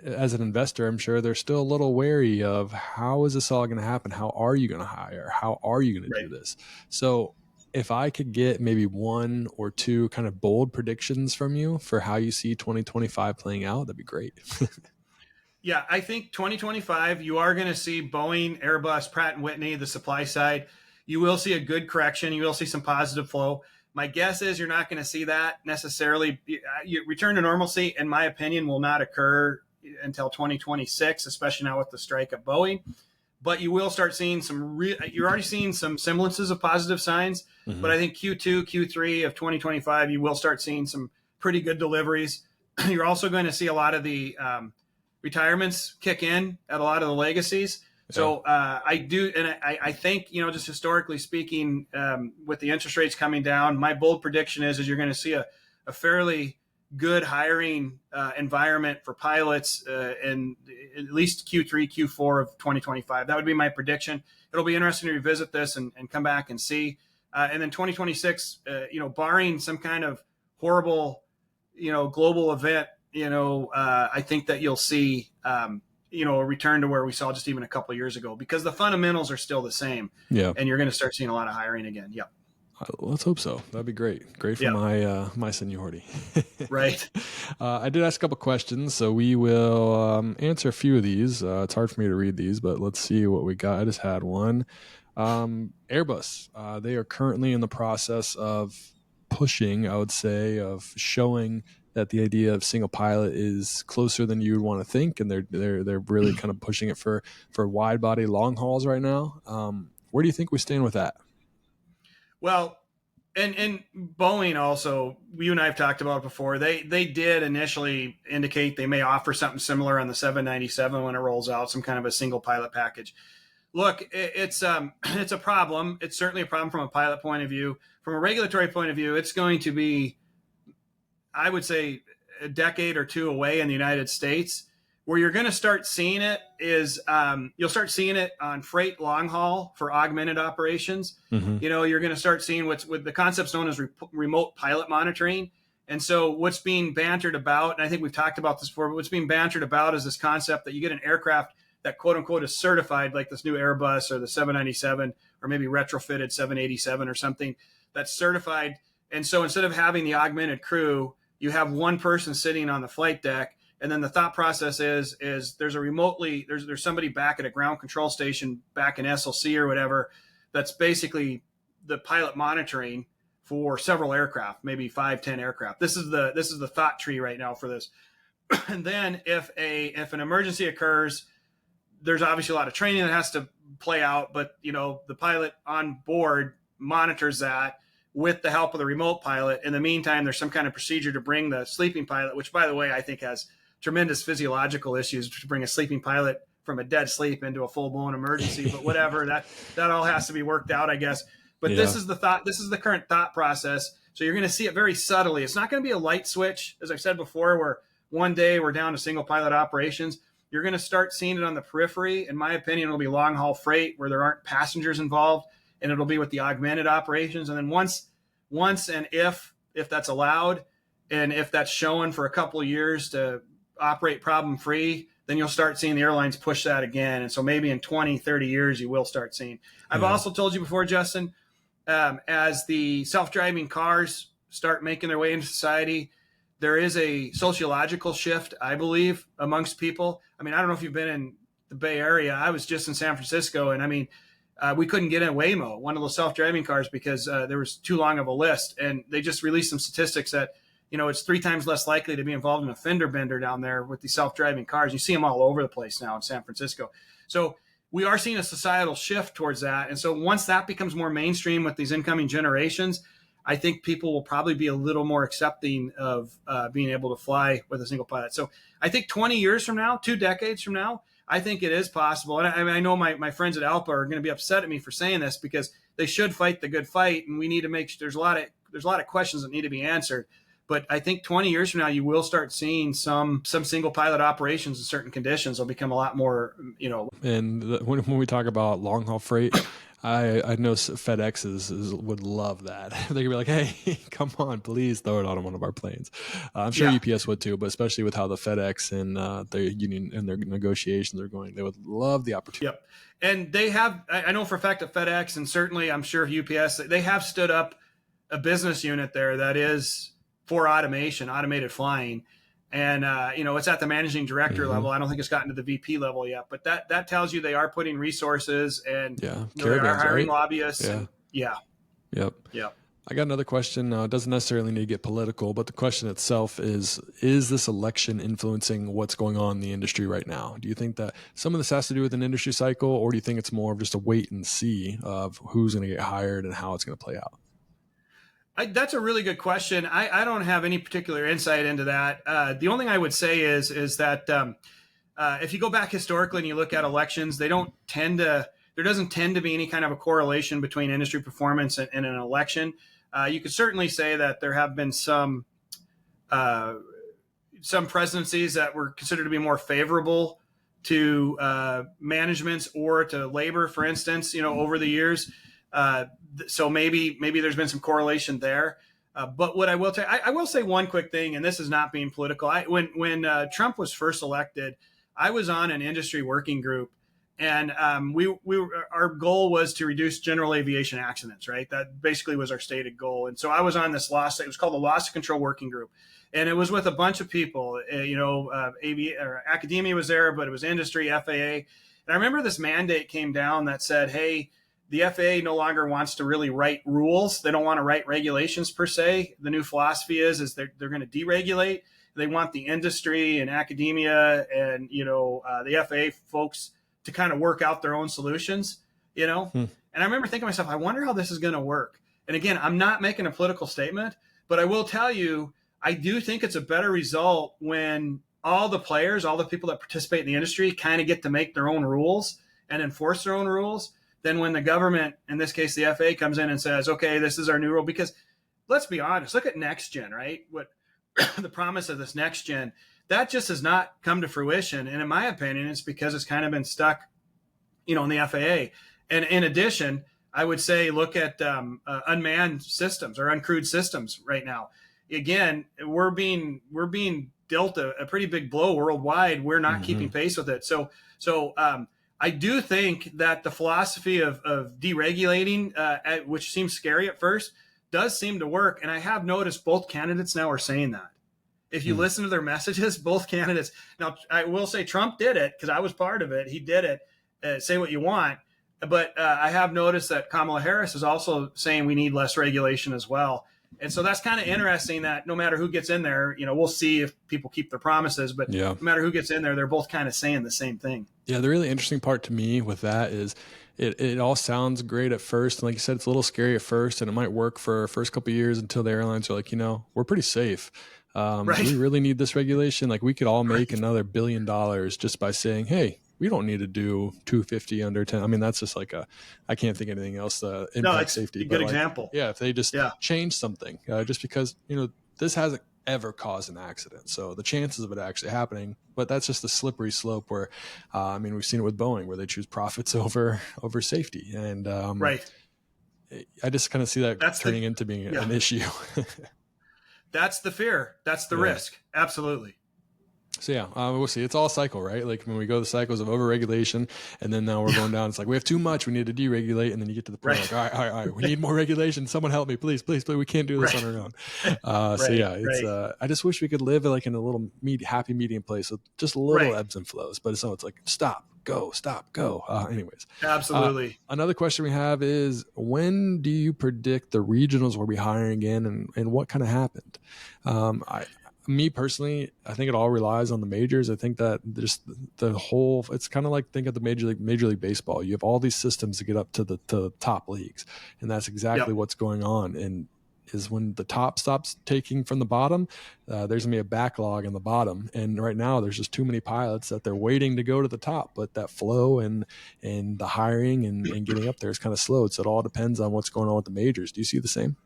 as an investor, I'm sure they're still a little wary of how is this all going to happen? How are you going to hire? How are you going to do this? So if I could get maybe one or two kind of bold predictions from you for how you see 2025 playing out, that'd be great. Yeah, I think 2025, you are going to see Boeing, Airbus, Pratt & Whitney, the supply side. You will see a good correction. You will see some positive flow. My guess is you're not going to see that necessarily. Return to normalcy, in my opinion, will not occur until 2026, especially now with the strike at Boeing. But you will start seeing you're already seeing some semblances of positive signs. But I think Q2, Q3 of 2025, you will start seeing some pretty good deliveries. You're also going to see a lot of the retirements kick in at a lot of the legacies. So I do, and I think, just historically speaking, with the interest rates coming down, my bold prediction is you're going to see a fairly good hiring environment for pilots in at least Q3, Q4 of 2025. That would be my prediction. It'll be interesting to revisit this and come back and see. And then 2026, barring some kind of horrible, global event, I think that you'll see, a return to where we saw just even a couple of years ago, because the fundamentals are still the same. Yeah. And you're going to start seeing a lot of hiring again. Yep. Let's hope so. That'd be great. Great for my seniority. Right. I did ask a couple questions, so we will answer a few of these. It's hard for me to read these, but let's see what we got. I just had one. Airbus, they are currently in the process of pushing, I would say, of showing that the idea of single pilot is closer than you would want to think, and they're really kind of pushing it for wide body long hauls right now. Where do you think we stand with that? Well, and Boeing also, you and I have talked about it before. They did initially indicate they may offer something similar on the 797 when it rolls out, some kind of a single pilot package. Look, it's a problem. It's certainly a problem from a pilot point of view. From a regulatory point of view, it's going to be, I would say, a decade or two away in the United States. Where you're going to start seeing it is you'll start seeing it on freight long haul for augmented operations. You're going to start seeing what's with the concepts known as remote pilot monitoring. And so what's being bantered about, and I think we've talked about this before, but what's being bantered about is this concept that you get an aircraft that quote unquote is certified, like this new Airbus or the 797 or maybe retrofitted 787 or something that's certified. And so instead of having the augmented crew, you have one person sitting on the flight deck. And then the thought process is there's somebody back at a ground control station back in SLC or whatever that's basically the pilot monitoring for several aircraft, maybe 5-10 aircraft. This is the thought tree right now for this. And then if an emergency occurs, there's obviously a lot of training that has to play out, but the pilot on board monitors that with the help of the remote pilot. In the meantime, there's some kind of procedure to bring the sleeping pilot, which, by the way, I think has tremendous physiological issues to bring a sleeping pilot from a dead sleep into a full-blown emergency, but whatever, that all has to be worked out, I guess. But this is the current thought process. So you're going to see it very subtly. It's not going to be a light switch, as I've said before, where one day we're down to single pilot operations. You're going to start seeing it on the periphery. In my opinion, it'll be long haul freight where there aren't passengers involved, and it'll be with the augmented operations. And then once and if that's allowed, and if that's shown for a couple of years to operate problem free, then you'll start seeing the airlines push that again. And so maybe in 20, 30 years, you will start seeing. I've also told you before, Justin, as the self-driving cars start making their way into society, there is a sociological shift, I believe, amongst people. I mean, I don't know if you've been in the Bay Area. I was just in San Francisco, and I mean, we couldn't get in Waymo, one of those self-driving cars, because there was too long of a list. And they just released some statistics that, it's 3 times less likely to be involved in a fender bender down there with these self-driving cars. You see them all over the place now in San Francisco. So we are seeing a societal shift towards that. And so once that becomes more mainstream with these incoming generations, I think people will probably be a little more accepting of being able to fly with a single pilot. So I think 20 years from now, 2 decades from now, I think it is possible. And I know my friends at ALPA are going to be upset at me for saying this, because they should fight the good fight. And we need to make sure there's a lot of questions that need to be answered. But I think 20 years from now, you will start seeing some single pilot operations in certain conditions will become a lot more, And when we talk about long haul freight, I know FedEx would love that. They could be like, hey, come on, please throw it on one of our planes. I'm sure UPS would too, but especially with how the FedEx and the union and their negotiations are going, they would love the opportunity. Yep. And they have, I know for a fact that FedEx, and certainly I'm sure UPS, they have stood up a business unit there that is for automated flying. And, it's at the managing director level. I don't think it's gotten to the VP level yet, but that tells you they are putting resources, and they are hiring lobbyists. Yeah. Yep. I got another question. It doesn't necessarily need to get political, but the question itself is this election influencing what's going on in the industry right now? Do you think that some of this has to do with an industry cycle, or do you think it's more of just a wait and see of who's going to get hired and how it's going to play out? That's a really good question. I don't have any particular insight into that. The only thing I would say is that if you go back historically and you look at elections, there doesn't tend to be any kind of a correlation between industry performance and an election. You could certainly say that there have been some presidencies that were considered to be more favorable to managements or to labor, for instance, over the years. So maybe there's been some correlation there. But what I will tell you, I will say one quick thing, and this is not being political. When Trump was first elected, I was on an industry working group, and our goal was to reduce general aviation accidents. Right, that basically was our stated goal. And so I was on this it was called the Loss of Control Working Group, and it was with a bunch of people. Academia was there, but it was industry, FAA, and I remember this mandate came down that said, hey, the FAA no longer wants to really write rules. They don't want to write regulations per se. The new philosophy is they're going to deregulate. They want the industry and academia and the FAA folks to kind of work out their own solutions. And I remember thinking to myself, I wonder how this is going to work. And again, I'm not making a political statement, but I will tell you, I do think it's a better result when all the players, all the people that participate in the industry, kind of get to make their own rules and enforce their own rules. Then when the government, in this case, the FAA, comes in and says, okay, this is our new rule. Because let's be honest, look at next gen, right? What the promise of this next gen, that just has not come to fruition. And in my opinion, it's because it's kind of been stuck, in the FAA. And in addition, I would say, look at unmanned systems or uncrewed systems right now. Again, we're being dealt a pretty big blow worldwide. We're not keeping pace with it. So I do think that the philosophy of deregulating, which seems scary at first, does seem to work. And I have noticed both candidates now are saying that. If you listen to their messages, both candidates. Now, I will say Trump did it because I was part of it. He did it. Say what you want. But I have noticed that Kamala Harris is also saying we need less regulation as well. And so that's kind of interesting that no matter who gets in there, we'll see if people keep their promises. But no matter who gets in there, they're both kind of saying the same thing. Yeah, the really interesting part to me with that is it all sounds great at first. And like you said, it's a little scary at first, and it might work for first couple of years until the airlines are like, we're pretty safe. We really need this regulation. Like we could all make another $1 billion just by saying, hey, we don't need to do 250 under 10. I mean, that's just like I can't think of anything else. Impact safety. A good example. Yeah. If they just change something, just because, this hasn't ever caused an accident. So the chances of it actually happening, but that's just a slippery slope where, we've seen it with Boeing where they choose profits over safety. And I just kind of see that turning into being an issue. That's the fear. That's the risk. Absolutely. So we'll see. It's all a cycle, right? Like when we go the cycles of overregulation, and then now we're going down. It's like we have too much. We need to deregulate, and then you get to the point like, all right. We need more regulation. Someone help me, please. We can't do this on our own. It's. I just wish we could live like in a little happy medium place with just a little ebbs and flows. But it's like stop. go, stop, go. Anyways, Absolutely. another question we have is, when do you predict the regionals will be hiring again, and what kind of happened? Me personally, I think it all relies on the majors. I think that just the whole, it's kind of like, think of the Major League Baseball. You have all these systems to get up to the top leagues, and that's exactly Yep. what's going on. And is when the top stops taking from the bottom, there's gonna be a backlog in the bottom. And right now there's just too many pilots that they're waiting to go to the top, but that flow and the hiring and getting up there is kind of slowed. So it all depends on what's going on with the majors. Do you see the same?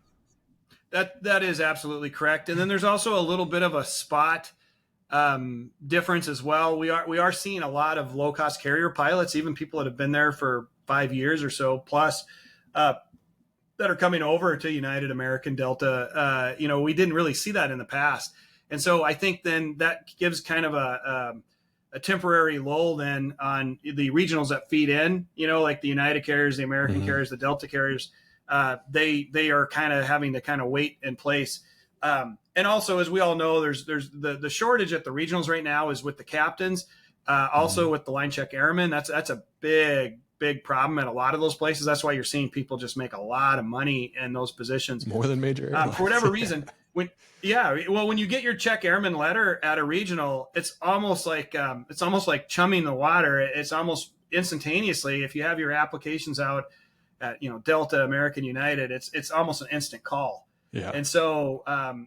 That is absolutely correct. And then there's also a little bit of a spot difference as well. We are seeing a lot of low cost carrier pilots, even people that have been there for 5 years or so plus, that are coming over to United, American, Delta. We didn't really see that in the past. And so I think then that gives kind of a temporary lull then on the regionals that feed in, like the United carriers, the American carriers, the Delta carriers. They are kind of having to kind of wait in place. And also, as we all know, there's the shortage at the regionals right now is with the captains, also with the line check airmen. That's a big problem at a lot of those places. That's why you're seeing people just make a lot of money in those positions, more than major airlines. For whatever reason. When you get your check airman letter at a regional, it's almost like chumming the water. It's almost instantaneously. If you have your applications out at Delta, American, United, it's almost an instant call. Yeah. And so,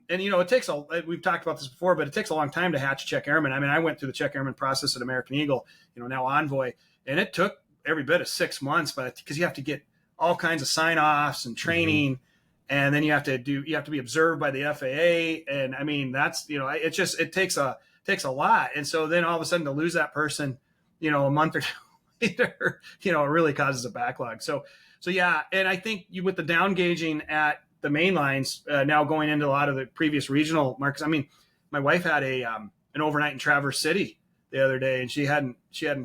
it takes we've talked about this before, but it takes a long time to hatch a check airman. I mean, I went through the check airman process at American Eagle, now Envoy, and it took every bit of 6 months, but because you have to get all kinds of sign-offs and training, and then you have to be observed by the FAA. And I mean, that's, it takes a lot. And so then all of a sudden to lose that person, a month or two later, it really causes a backlog. So yeah. And I think with the down gauging at the main lines, now going into a lot of the previous regional markets. I mean, my wife had an overnight in Traverse City the other day, and she hadn't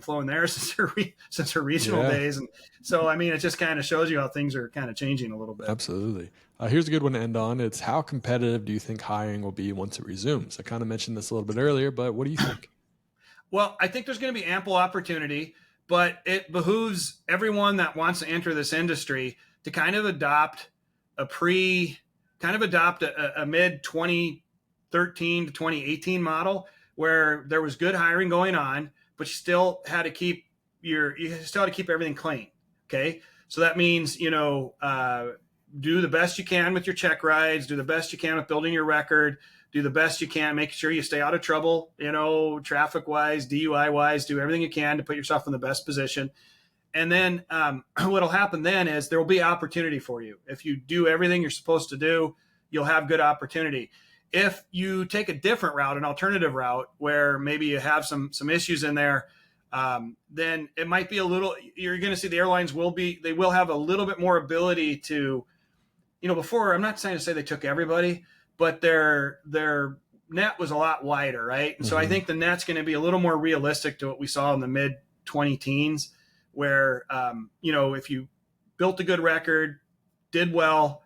flown there since her regional days. And so, I mean, it just kind of shows you how things are kind of changing a little bit. Absolutely. Here's a good one to end on. It's, how competitive do you think hiring will be once it resumes? I kind of mentioned this a little bit earlier, but what do you think? Well, I think there's going to be ample opportunity, but it behooves everyone that wants to enter this industry to kind of adopt a mid 2013 to 2018 model where there was good hiring going on, but you still had to keep everything clean. Okay. So that means, do the best you can with your check rides, do the best you can with building your record, do the best you can, make sure you stay out of trouble, traffic wise, DUI wise, do everything you can to put yourself in the best position. And then what'll happen then is there will be opportunity for you. If you do everything you're supposed to do, you'll have good opportunity. If you take a different route, an alternative route, where maybe you have some issues in there, then it might be you're going to see the airlines will have a little bit more ability to, before, I'm not saying to say they took everybody, but their net was a lot wider, right? And so I think the net's going to be a little more realistic to what we saw in the mid 20 teens, where, if you built a good record, did well,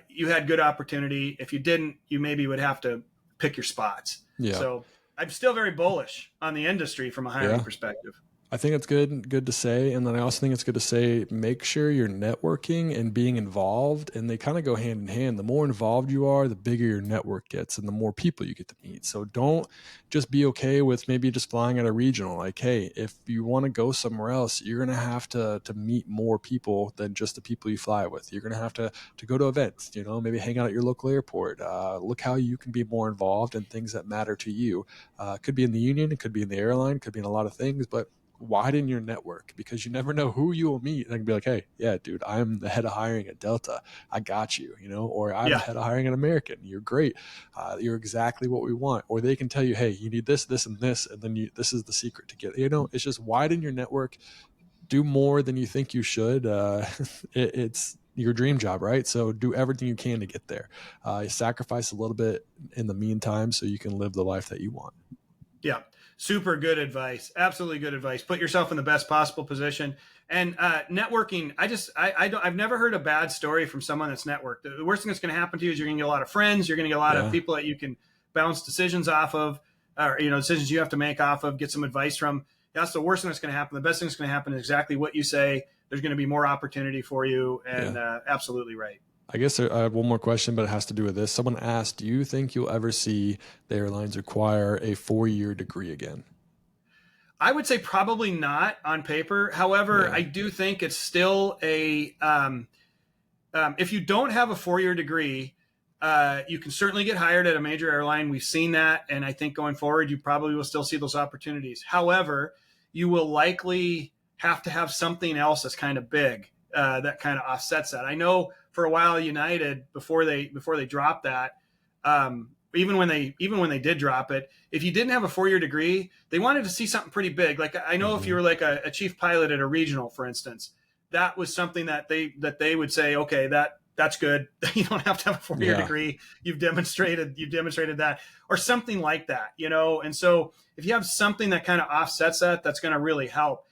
you had good opportunity. If you didn't, you maybe would have to pick your spots. Yeah. So I'm still very bullish on the industry from a hiring perspective. I think it's good to say. And then I also think it's good to say, make sure you're networking and being involved, and they kind of go hand in hand. The more involved you are, the bigger your network gets and the more people you get to meet. So don't just be okay with maybe just flying at a regional. Like, hey, if you want to go somewhere else, you're going to have to meet more people than just the people you fly with. You're going to have to go to events, maybe hang out at your local airport. Look how you can be more involved in things that matter to you. It could be in the union, it could be in the airline, it could be in a lot of things, but widen your network, because you never know who you will meet. And I can be like, hey, yeah, dude, I'm the head of hiring at Delta. I got you, or I'm the head of hiring at American. You're great. You're exactly what we want. Or they can tell you, hey, you need this, this, and this. And then this is the secret to get, it's just widen your network, do more than you think you should. It's your dream job, right? So do everything you can to get there. Sacrifice a little bit in the meantime so you can live the life that you want. Yeah. Super good advice. Absolutely good advice. Put yourself in the best possible position. And networking, I've never heard a bad story from someone that's networked. The worst thing that's going to happen to you is you're going to get a lot of friends. You're going to get a lot of people that you can bounce decisions off of, or decisions you have to make off of, get some advice from. That's the worst thing that's going to happen. The best thing that's going to happen is exactly what you say. There's going to be more opportunity for you, and absolutely right. I guess I have one more question, but it has to do with this. Someone asked, do you think you'll ever see the airlines require a 4-year degree again? I would say probably not on paper. However, I do think it's still a if you don't have a 4-year degree, you can certainly get hired at a major airline. We've seen that, and I think going forward, you probably will still see those opportunities. However, you will likely have to have something else that's kind of big that kind of offsets that. I know for a while, United before they dropped that. Even when they did drop it, if you didn't have a 4-year degree, they wanted to see something pretty big. Like I know if you were like a chief pilot at a regional, for instance, that was something that they would say, okay, that's good. You don't have to have a 4-year degree. You've demonstrated that, or something like that, And so if you have something that kind of offsets that, that's going to really help.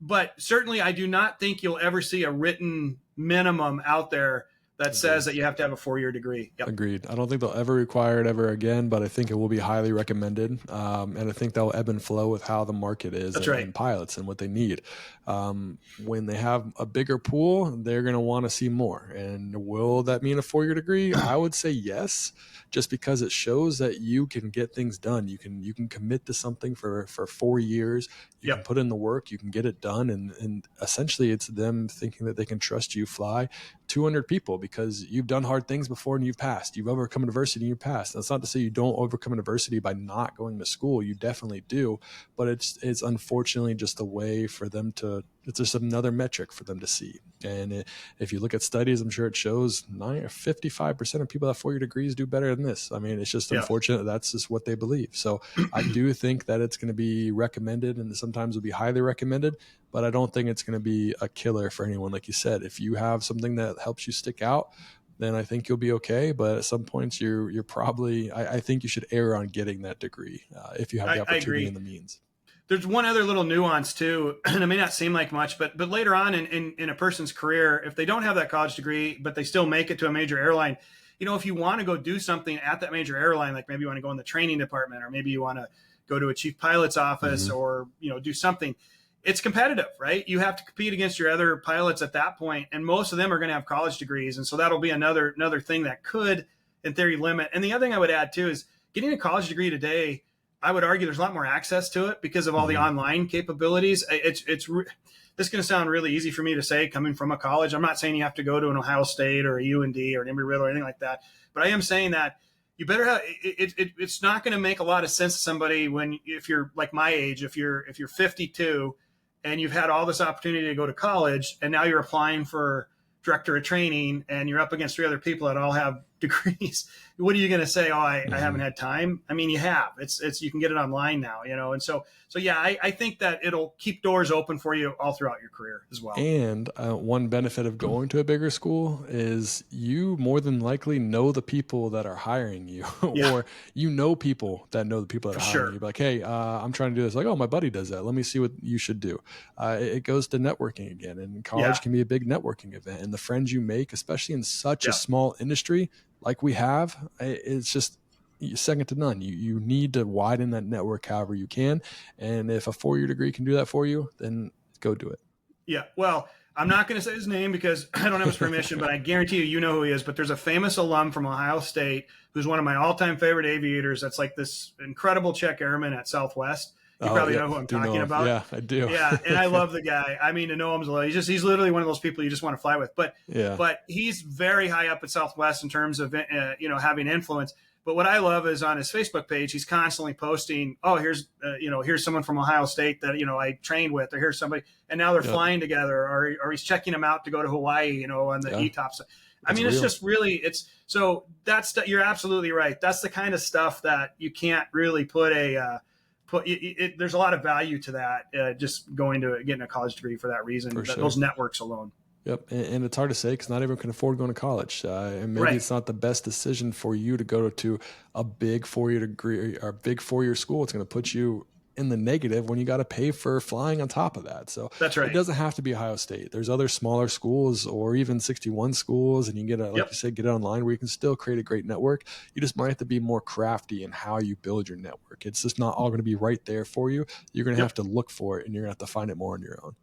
But certainly, I do not think you'll ever see a written minimum out there that says that you have to have a 4-year degree. Yep. Agreed. I don't think they'll ever require it ever again, but I think it will be highly recommended. And I think they'll ebb and flow with how the market is and pilots and what they need. When they have a bigger pool, they're going to want to see more. And will that mean a 4-year degree? I would say yes, just because it shows that you can get things done. You can commit to something for 4 years. You can put in the work, you can get it done. And essentially it's them thinking that they can trust you fly 200 people because you've done hard things before and you've passed. You've overcome adversity and you've passed. That's not to say you don't overcome adversity by not going to school. You definitely do. But it's unfortunately just a way for them to, it's just another metric for them to see. And if you look at studies, I'm sure it shows 55% of people that have 4-year degrees do better than this. I mean, it's just unfortunate. That's just what they believe. So I do think that it's going to be recommended and sometimes will be highly recommended, but I don't think it's going to be a killer for anyone. Like you said, if you have something that helps you stick out, then I think you'll be okay. But at some points you're probably, I think you should err on getting that degree if you have the opportunity and the means. There's one other little nuance too, and it may not seem like much, but later on in a person's career, if they don't have that college degree, but they still make it to a major airline, if you want to go do something at that major airline, like maybe you want to go in the training department, or maybe you want to go to a chief pilot's office, or do something, it's competitive, right? You have to compete against your other pilots at that point, and most of them are going to have college degrees, and so that'll be another thing that could, in thery, limit. And the other thing I would add too is getting a college degree today, I would argue there's a lot more access to it because of all the online capabilities. This is going to sound really easy for me to say coming from a college. I'm not saying you have to go to an Ohio State or a UND or an Embry-Riddle or anything like that, but I am saying that you better have it's not going to make a lot of sense to somebody if you're like my age, if you're 52 and you've had all this opportunity to go to college and now you're applying for director of training and you're up against 3 other people that all have degrees. What are you going to say? Oh, I haven't had time. I mean, you have. It's you can get it online now, and so yeah, I think that it'll keep doors open for you all throughout your career as well. And one benefit of going to a bigger school is you more than likely know the people that are hiring you, or people that know the people that are hiring you. Like, hey, I'm trying to do this. Like, oh, my buddy does that. Let me see what you should do. It goes to networking again, and college can be a big networking event. And the friends you make, especially in such a small industry like we have, it's just second to none. You need to widen that network however you can. And if a 4-year degree can do that for you, then go do it. Yeah. Well, I'm not going to say his name because I don't have his permission, but I guarantee you know who he is. But there's a famous alum from Ohio State who's one of my all-time favorite aviators. That's like this incredible Czech airman at Southwest. You probably know who I'm talking about. Yeah, I do. Yeah, and I love the guy. I mean, to know him, he's literally one of those people you just want to fly with. But he's very high up at Southwest in terms of having influence. But what I love is on his Facebook page, he's constantly posting, oh, here's someone from Ohio State that I trained with, or here's somebody, and now they're flying together, or he's checking them out to go to Hawaii, on the ETOPS. I mean, it's just really you're absolutely right. That's the kind of stuff that you can't really put there's a lot of value to that, just getting a college degree for that reason, those networks alone. Yep. And it's hard to say because not everyone can afford going to college. And maybe it's not the best decision for you to go to a big 4-year degree or a big 4-year school. It's going to put you in the negative when you got to pay for flying on top of that. So That's it right. doesn't have to be Ohio State. There's other smaller schools or even 61 schools, and you can get like you Yep. said, get it online where you can still create a great network. You just might have to be more crafty in how you build your network. It's just not all going to be right there for you. You're going to have Yep. to look for it, and you're going to have to find it more on your own.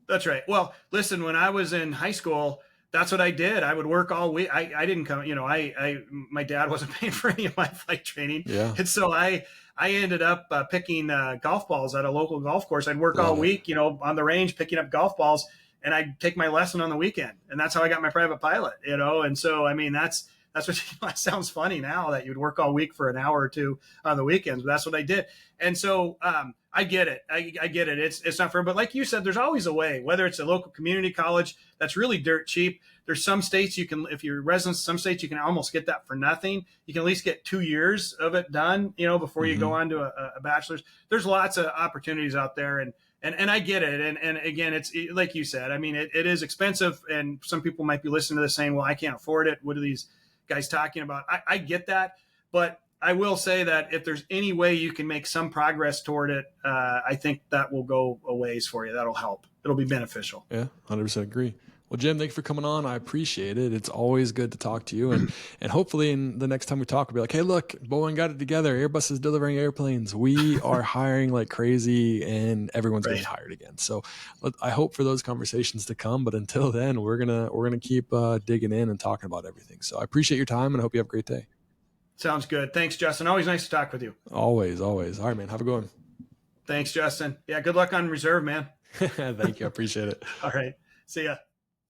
That's right. Well, listen, when I was in high school, that's what I did. I would work all week. I didn't come, my dad wasn't paying for any of my flight training. Yeah. And so I ended up picking golf balls at a local golf course. I'd work all Love it. week, on the range, picking up golf balls, and I'd take my lesson on the weekend. And that's how I got my private pilot, And so, I mean, that's what it sounds funny now that you'd work all week for an hour or two on the weekends, but that's what I did. And so, I get it. I get it. It's not fair, but like you said, there's always a way. Whether it's a local community college that's really dirt cheap. There's some states you can, if you're a resident, some states you can almost get that for nothing. You can at least get 2 years of it done, before you go on to a bachelor's. There's lots of opportunities out there, and I get it. And again, it's like you said. I mean, it is expensive, and some people might be listening to this saying, "Well, I can't afford it. What are these guys talking about?" I get that, but I will say that if there's any way you can make some progress toward it, I think that will go a ways for you. That'll help. It'll be beneficial. Yeah, 100% agree. Well, Jim, thank you for coming on. I appreciate it. It's always good to talk to you. And hopefully in the next time we talk, we'll be like, hey, look, Boeing got it together. Airbus is delivering airplanes. We are hiring like crazy, and everyone's getting hired again. So I hope for those conversations to come. But until then, we're gonna keep digging in and talking about everything. So I appreciate your time, and I hope you have a great day. Sounds good. Thanks, Justin. Always nice to talk with you. Always, always. All right, man. Have a good one. Thanks, Justin. Yeah, good luck on reserve, man. Thank you. I appreciate it. All right. See ya.